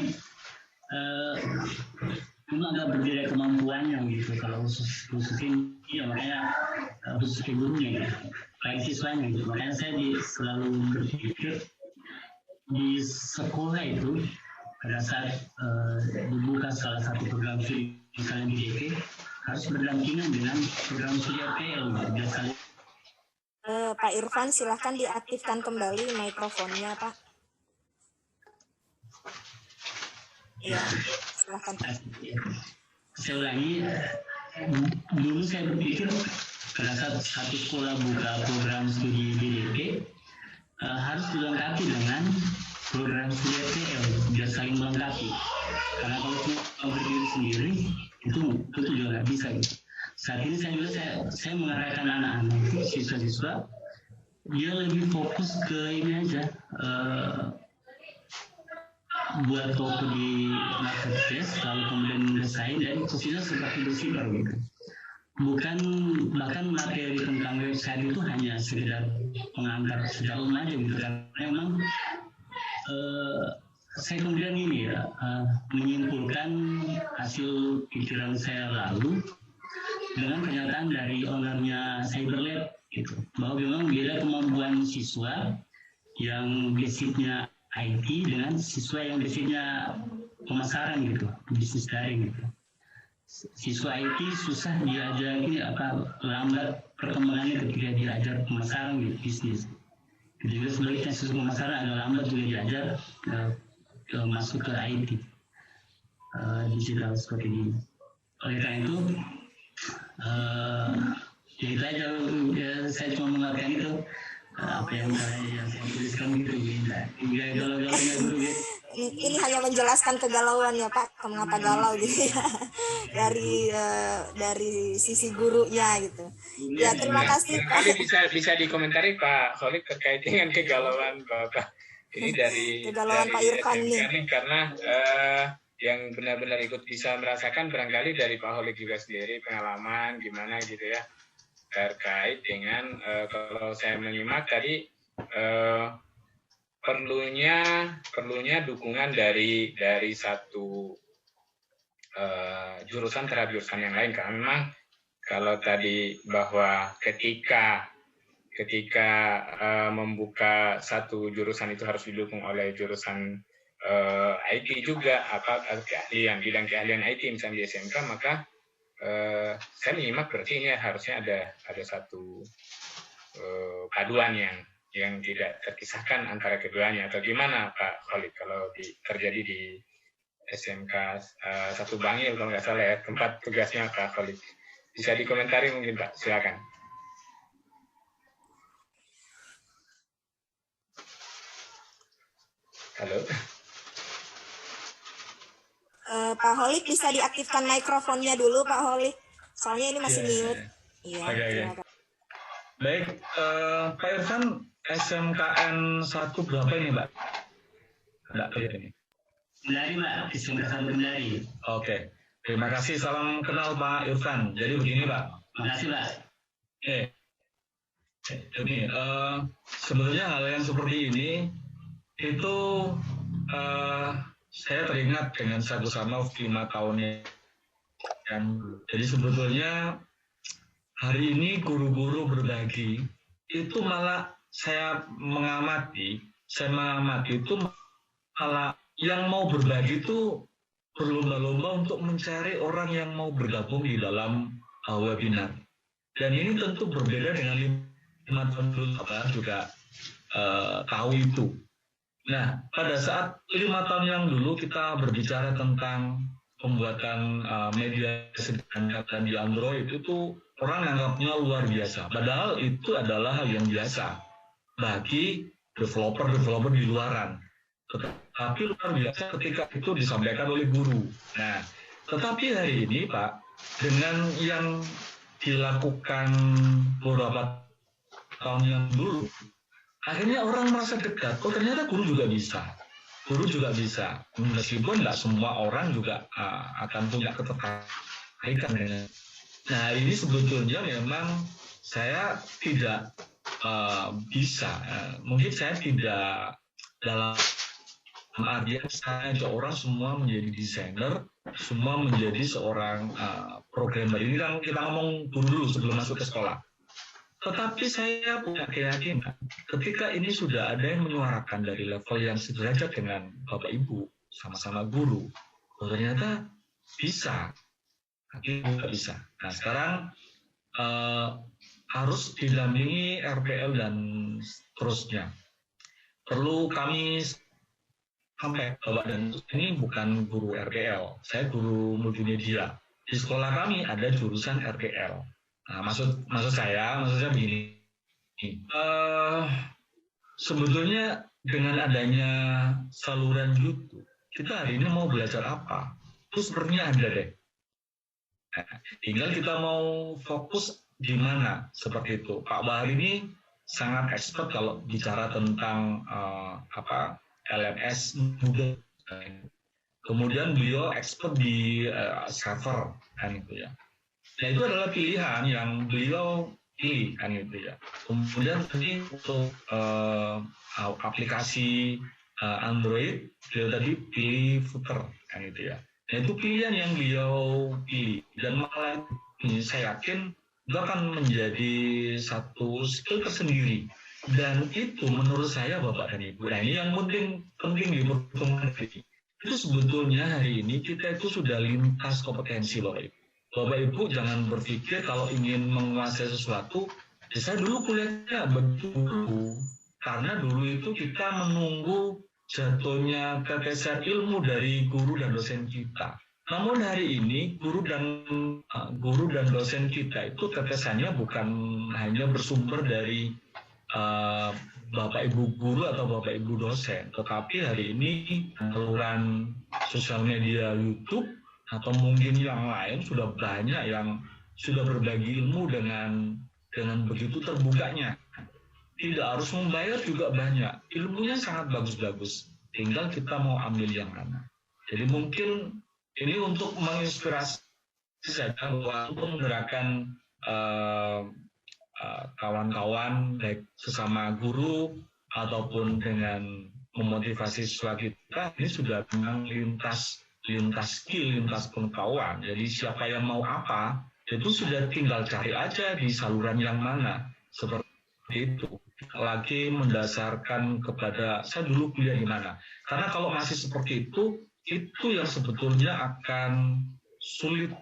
memang agak berbeda kemampuannya gitu. Kalau khusus ini, ya makanya khusus gurunya gitu. Baik siswanya gitu. Makanya saya selalu berpikir di sekolah itu pada saat dibuka salah satu program studi misalnya di DP harus berdampingan dengan program studi RPL gitu.
Pak Irfan, silahkan diaktifkan kembali mikrofonnya, Pak. Iya, silahkan.
Saya ulangi, dulu saya berpikir pada saat satu sekolah buka program studi DDP harus dilengkapi dengan program studi RPL biar saling melengkapi. Karena kalau cuma berdiri sendiri itu juga nggak bisa gitu. Saat ini saya mengarahkan anak-anak itu siswa-siswa dia lebih fokus ke ini aja buat toko di marketplace lalu kemudian mendesain dan posisinya seperti bersifar gitu. Bukan bahkan materi tentang website itu hanya sekedar pengantar secara umum aja gitu karena memang saya kemudian ini menyimpulkan hasil pikiran saya lalu dengan pernyataan dari ownernya Cyberlab gitu, bahwa memang beda kemampuan siswa yang basicnya IT dengan siswa yang basicnya pemasaran gitu, bisnis daring gitu. Siswa IT susah diajar lambat perkembangannya ketika diajar pemasaran gitu, bisnis. Juga sebaliknya siswa pemasaran agak lambat juga diajar masuk ke IT digital seperti ini. Oleh karena itu ya itu aja, saya cuma mengatakan itu apa yang saya tuliskan gitu.
Ini hanya menjelaskan kegalauan ya Pak, mengapa galau gitu ya dari sisi gurunya gitu. Ya terima kasih Pak.
Bisa dikomentari Pak Khalid terkait dengan kegalauan Bapak. Ini dari
kegalauan Pak Irfan
nih karena yang benar-benar ikut bisa merasakan barangkali dari Pak Holik juga sendiri pengalaman gimana gitu ya terkait dengan kalau saya menyimak tadi perlunya dukungan dari satu jurusan terhadap jurusan yang lain karena memang kalau tadi bahwa ketika membuka satu jurusan itu harus didukung oleh jurusan IT juga bidang keahlian IT misalnya di SMK maka saya menyimak berarti ini harusnya ada satu paduan yang tidak terpisahkan antara keduanya atau gimana Pak Khalid kalau terjadi di SMK 1 Bangil kalau nggak salah ya tempat tugasnya Pak Khalid bisa dikomentari mungkin Pak silakan. Halo.
Pak Holik bisa diaktifkan mikrofonnya dulu Pak Holik. Soalnya ini masih mute. Iya.
Okay. Baik, Pak Irfan SMKN 1 berapa ini, Mbak? Enggak clear ini.
Kendari, Mbak. SMK 1 Kendari.
Oke. Terima kasih. Salam kenal Pak Irfan. Jadi begini, Pak.
Terima kasih, Pak.
Jadi sebenarnya hal yang seperti ini itu saya teringat dengan Sagu Sanov 5 tahunnya. Jadi sebetulnya hari ini guru-guru berbagi itu malah saya mengamati itu malah yang mau berbagi itu berlomba-lomba untuk mencari orang yang mau bergabung di dalam webinar. Dan ini tentu berbeda dengan 5 tahun dulu, Bapak juga tahu itu. Nah, pada saat 5 tahun yang dulu kita berbicara tentang pembuatan media sederhana dan di Android itu tuh orang anggapnya luar biasa. Padahal itu adalah hal yang biasa bagi developer di luaran. Tetapi luar biasa ketika itu disampaikan oleh guru. Nah, tetapi hari ini Pak, dengan yang dilakukan beberapa tahun yang dulu, akhirnya orang merasa dekat. Oh ternyata guru juga bisa. Guru juga bisa, meskipun nggak semua orang juga akan punya ketertarikan dengan. Nah ini sebetulnya memang saya tidak bisa, mungkin saya tidak dalam artian saya orang semua menjadi desainer, semua menjadi seorang programmer. Ini kan kita ngomong dulu sebelum masuk ke sekolah. Tetapi saya punya keyakinan ketika ini sudah ada yang menyuarakan dari level yang sederajat dengan Bapak Ibu, sama-sama guru, ternyata bisa, tidak bisa. Nah sekarang harus didampingi RPL dan seterusnya. Perlu kami sampai Bapak dan ini bukan guru RPL, saya guru multimedia. Di sekolah kami ada jurusan RPL. Nah, maksud saya begini. Sebetulnya dengan adanya saluran YouTube, kita hari ini mau belajar apa? Itu sepertinya ada deh. Nah, tinggal kita mau fokus di mana seperti itu. Pak Bahar ini sangat expert kalau bicara tentang LMS mudah. Kemudian beliau expert di server kan itu ya. Nah itu adalah pilihan yang beliau pilih kan gitu ya. Kemudian tadi untuk aplikasi Android, beliau tadi pilih Footer kan gitu ya. Nah itu pilihan yang beliau pilih dan malah ini saya yakin itu akan menjadi satu skill tersendiri. Dan itu menurut saya Bapak dan Ibu, nah ini yang penting di pertemuan ini. Itu sebetulnya hari ini kita itu sudah lintas kompetensi Bapak Ibu. Bapak Ibu jangan berpikir kalau ingin menguasai sesuatu, saya dulu kuliahnya begitu. Karena dulu itu kita menunggu jatuhnya tetesan ilmu dari guru dan dosen kita. Namun hari ini guru dan dosen kita itu tetesannya bukan hanya bersumber dari Bapak Ibu guru atau Bapak Ibu dosen, tetapi hari ini saluran sosial media YouTube atau mungkin yang lain sudah banyak yang sudah berbagi ilmu dengan begitu terbukanya. Tidak harus membayar juga banyak. Ilmunya sangat bagus-bagus. Tinggal kita mau ambil yang mana. Jadi mungkin ini untuk menginspirasi saja bahwa untuk menggerakkan kawan-kawan baik sesama guru ataupun dengan memotivasi siswa kita ini sudah memang lintas skill, lintas pengetahuan. Jadi siapa yang mau apa, itu sudah tinggal cari aja di saluran yang mana. Seperti itu. Lagi mendasarkan kepada saya dulu kuliah di mana. Karena kalau masih seperti itu yang sebetulnya akan sulit.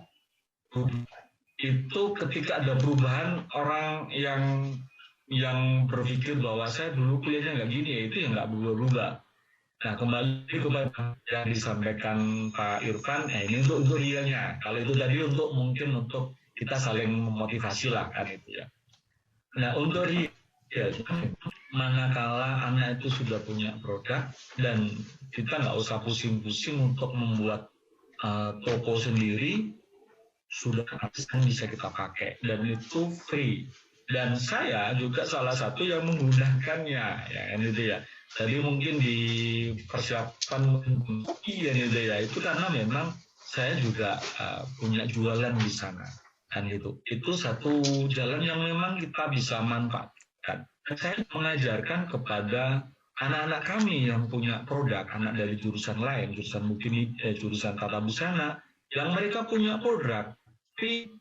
Itu ketika ada perubahan orang yang berpikir bahwa saya dulu kuliahnya nggak gini, ya itu yang nggak berubah-ubah. Nah kembali kepada yang disampaikan Pak Irfan, ini untuk realnya. Kalau itu tadi mungkin untuk kita saling memotivasi lah kan itu ya. Nah untuk real, manakala anak itu sudah punya produk dan kita nggak usah pusing-pusing untuk membuat toko sendiri, sudah bisa kita pakai dan itu free. Dan saya juga salah satu yang menggunakannya, ya gitu ya. Jadi mungkin dipersiapkan itu karena memang saya juga punya jualan di sana kan gitu. Itu satu jalan yang memang kita bisa manfaatkan. Saya mengajarkan kepada anak-anak kami yang punya produk, anak dari jurusan lain, jurusan mungkin jurusan tata busana, yang mereka punya produk, tapi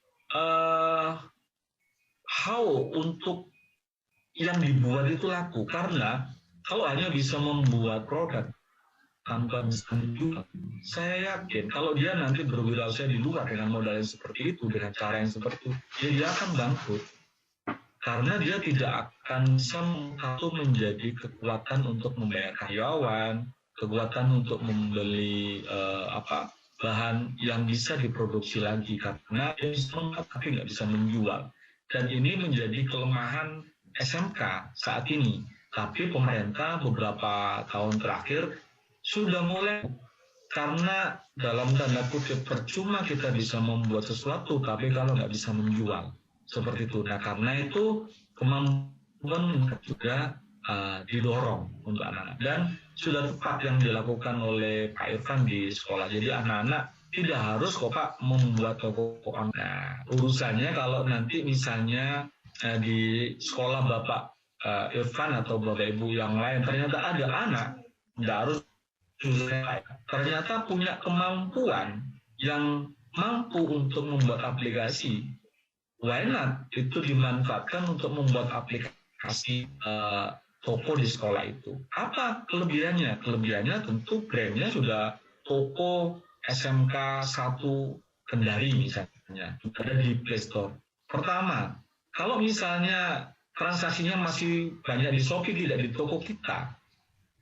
how untuk yang dibuat itu laku, karena kalau hanya bisa membuat produk tanpa bisa dijual, saya yakin kalau dia nanti berwirausaha di luar dengan modal yang seperti itu, dengan cara yang seperti itu, dia akan bangkrut. Karena dia tidak akan bisa menjadi kekuatan untuk membayar karyawan, kekuatan untuk membeli bahan yang bisa diproduksi lagi karena dia bisa tapi nggak bisa menjual. Dan ini menjadi kelemahan SMK saat ini. Tapi pemerintah beberapa tahun terakhir sudah mulai, karena dalam tanda kutip percuma kita bisa membuat sesuatu tapi kalau nggak bisa menjual seperti itu. Nah karena itu kemampuan juga didorong untuk anak-anak, dan sudah tepat yang dilakukan oleh Pak Irfan di sekolah. Jadi anak-anak tidak harus kok Pak membuat toko online. Nah, urusannya kalau nanti misalnya di sekolah Bapak Irfan atau Bapak Ibu yang lain ternyata ada anak, tidak harus ternyata punya kemampuan yang mampu untuk membuat aplikasi, why not itu dimanfaatkan untuk membuat aplikasi toko di sekolah itu. Apa kelebihannya? Kelebihannya tentu brandnya sudah toko SMK 1 Kendari misalnya, ada di Play Store. Pertama, kalau misalnya transaksinya masih banyak di Shopee, tidak di toko kita,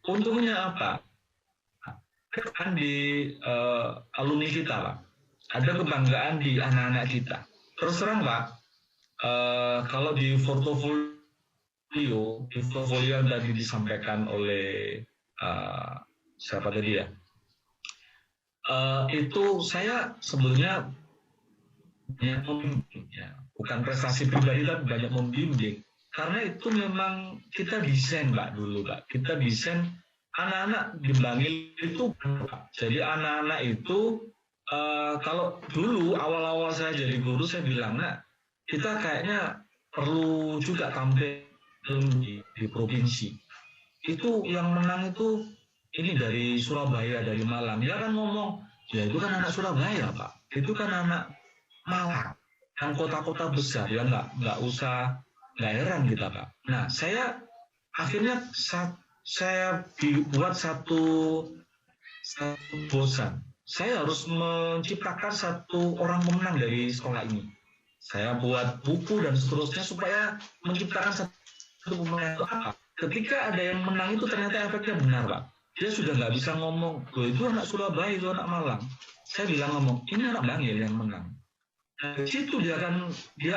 untungnya apa? Kan di alumni kita, Pak. Ada kebanggaan di anak-anak kita. Terus terang, Pak, kalau di portofolio yang tadi disampaikan oleh siapa tadi ya, itu saya sebenarnya banyak membimbing, ya. Bukan prestasi pribadi tapi banyak membimbing, karena itu memang kita desain Pak dulu Pak, kita desain anak-anak di Bangil itu, Pak. Jadi anak-anak itu kalau dulu awal-awal saya jadi guru saya bilang, nah kita kayaknya perlu juga tampil di provinsi. Itu yang menang itu ini dari Surabaya, dari Malang. Dia kan ngomong, ya itu kan anak Surabaya Pak, itu kan anak Malang, yang kota-kota besar, ya nggak usah, nggak heran kita Pak. Nah saya akhirnya saya dibuat satu bosan. Saya harus menciptakan satu orang pemenang dari sekolah ini. Saya buat buku dan seterusnya supaya menciptakan satu pemenang. Apa? Ketika ada yang menang itu ternyata efeknya benar Pak. Dia sudah nggak bisa ngomong, itu anak Surabaya, itu anak Malang. Saya bilang ngomong, ini anak Bangil yang menang. Dari situ dia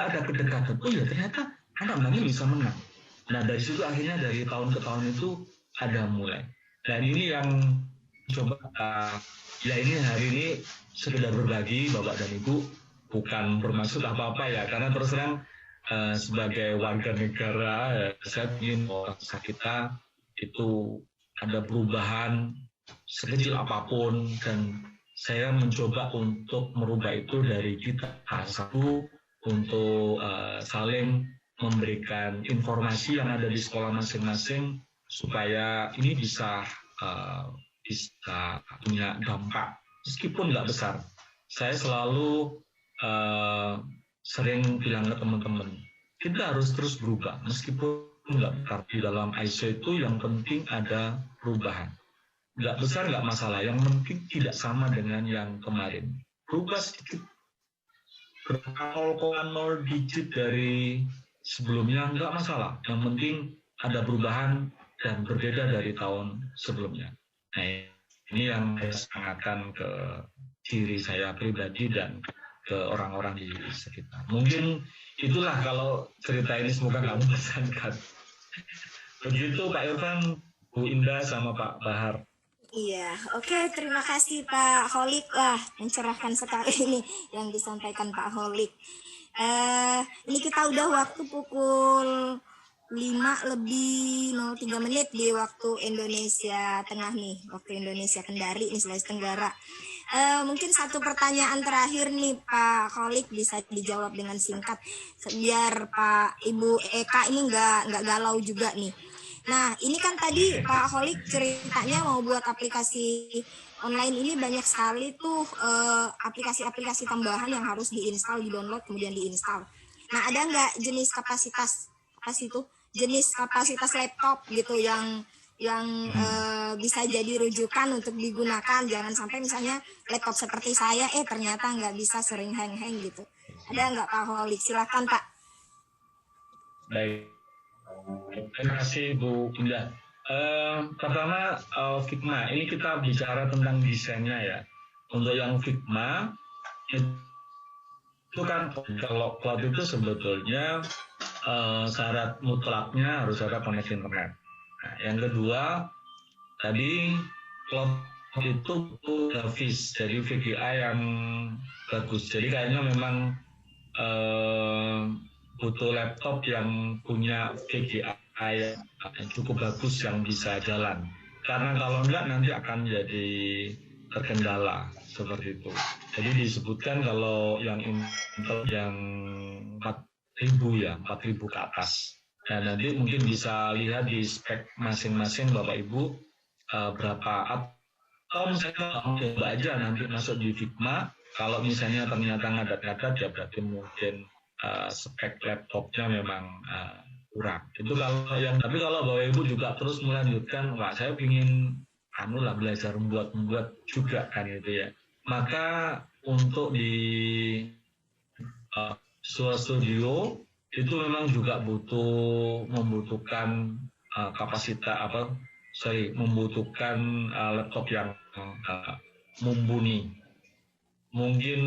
ada kedekatan. Oh ya ternyata anak Bangil bisa menang. Nah dari situ akhirnya dari tahun ke tahun itu ada mulai. Dan ini yang coba ya ini hari ini sekedar berbagi Bapak dan Ibu, bukan bermaksud apa-apa ya, karena terus terang sebagai warga negara saya ingin bangsa kita itu ada perubahan sekecil apapun, dan saya mencoba untuk merubah itu dari kita. Satu, untuk saling memberikan informasi yang ada di sekolah masing-masing supaya ini bisa punya dampak meskipun nggak besar. Saya selalu sering bilang ke teman-teman, kita harus terus berubah meskipun nggak besar. Di dalam ISO itu yang penting ada perubahan, nggak besar nggak masalah, yang penting tidak sama dengan yang kemarin. Berubah sedikit, 0,0 digit dari sebelumnya nggak masalah, yang penting ada perubahan dan berbeda dari tahun sebelumnya. Nah, ini yang saya sangatkan ke diri saya pribadi dan ke orang-orang di sekitar. Mungkin itulah kalau cerita ini, semoga nggak membosankan. Begitu Pak Irfan, Bu Indah, sama Pak Bahar.
Iya, oke, terima kasih Pak Holik. Wah, mencerahkan sekali ini yang disampaikan Pak Holik. Ini kita udah waktu pukul 5:03 di waktu Indonesia Tengah nih, waktu Indonesia Kendari nih, Sulawesi Tenggara. Mungkin satu pertanyaan terakhir nih Pak Holik, bisa dijawab dengan singkat biar Pak Ibu Eka ini nggak galau juga nih. Nah ini kan tadi Pak Holik ceritanya mau buat aplikasi online ini, banyak sekali tuh aplikasi-aplikasi tambahan yang harus diinstal, di-download, kemudian diinstal. Nah ada nggak jenis kapasitas laptop gitu yang bisa jadi rujukan untuk digunakan? Jangan sampai misalnya laptop seperti saya ternyata nggak bisa, sering hang gitu. Ada nggak Pak Holik? Silakan Pak.
Baik, terima kasih Bu Indah. Pertama Fitma, ini kita bicara tentang desainnya ya. untuk yang Figma itu kan kalau cloud itu sebetulnya syarat mutlaknya harus ada koneksi internet. Nah, yang kedua tadi cloud itu butuh service, jadi VGA yang bagus. Jadi kayaknya memang butuh laptop yang punya VGA yang cukup bagus yang bisa jalan. Karena kalau enggak nanti akan jadi terkendala seperti itu. Jadi disebutkan kalau yang Intel yang 4.000 ke atas. Nah, nanti mungkin bisa lihat di spek masing-masing Bapak Ibu berapa, atau misalnya coba aja nanti masuk di Figma. Kalau misalnya ternyata ngadat-ngadat ya berarti mungkin spek laptopnya memang kurang. Itu kalau yang, tapi kalau Bapak Ibu juga terus melanjutkan, wah saya ingin belajar membuat juga kan itu ya. Maka untuk di Visual Studio itu memang juga membutuhkan membutuhkan laptop yang mumpuni. Mungkin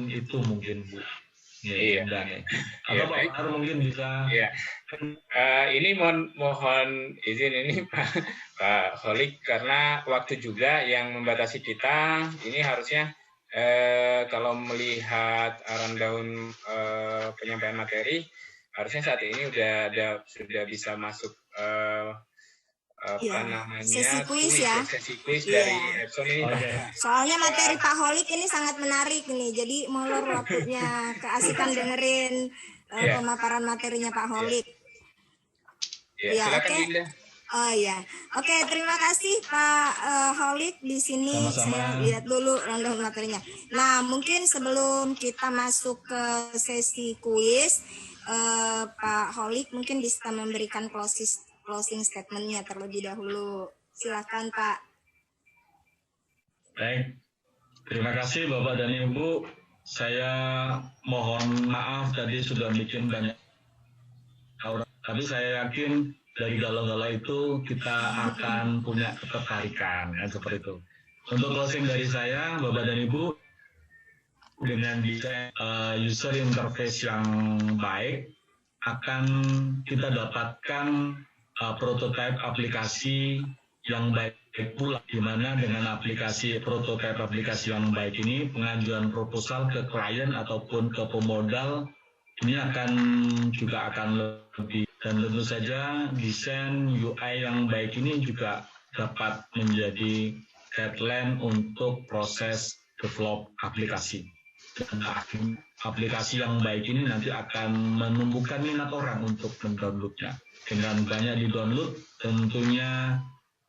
itu Bu.
Iya.
Atau Pak Bahar mungkin bisa.
Iya. Ini mohon izin ini Pak Kholik, karena waktu juga yang membatasi kita. Ini harusnya kalau melihat rundown penyampaian materi, harusnya saat ini sudah bisa masuk
sesi kuis ya.
Sesi kuis dari Epson ini.
Soalnya materi Pak Kholik ini sangat menarik nih, jadi molor waktunya, keasikan dengerin pemaparan materinya Pak Kholik.
Ya, silakan Dinda.
Oh iya, oke, terima kasih Pak Kholik. Di sini saya lihat dulu rundown materinya. Nah, mungkin sebelum kita masuk ke sesi kuis, Pak Kholik mungkin bisa memberikan closing statement-nya terlebih dahulu. Silakan Pak.
Baik, terima kasih Bapak dan Ibu. Saya mohon maaf tadi sudah bikin banyak aura, tapi saya yakin dari galau-galau itu kita akan punya ketertarikan, seperti itu. Untuk closing dari saya, Bapak dan Ibu, dengan desain user interface yang baik, akan kita dapatkan prototipe aplikasi yang baik pula, di mana dengan prototipe aplikasi yang baik ini, pengajuan proposal ke klien ataupun ke pemodal ini akan lebih, dan tentu saja desain UI yang baik ini juga dapat menjadi guideline untuk proses develop aplikasi. Dan aplikasi yang baik ini nanti akan menumbuhkan minat orang untuk mendownloadnya. Dengan banyak di-download, tentunya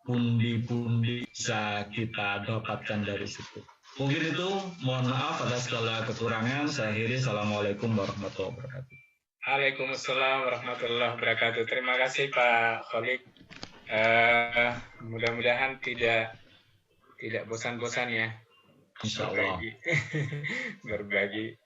pundi-pundi bisa kita dapatkan dari situ. Mungkin itu, mohon maaf atas segala kekurangan. Saya akhiri, Assalamualaikum warahmatullahi wabarakatuh.
Waalaikumsalam warahmatullahi wabarakatuh. Terima kasih Pak Kholik. Mudah-mudahan tidak bosan-bosan ya.
Insya Allah.
Berbagi.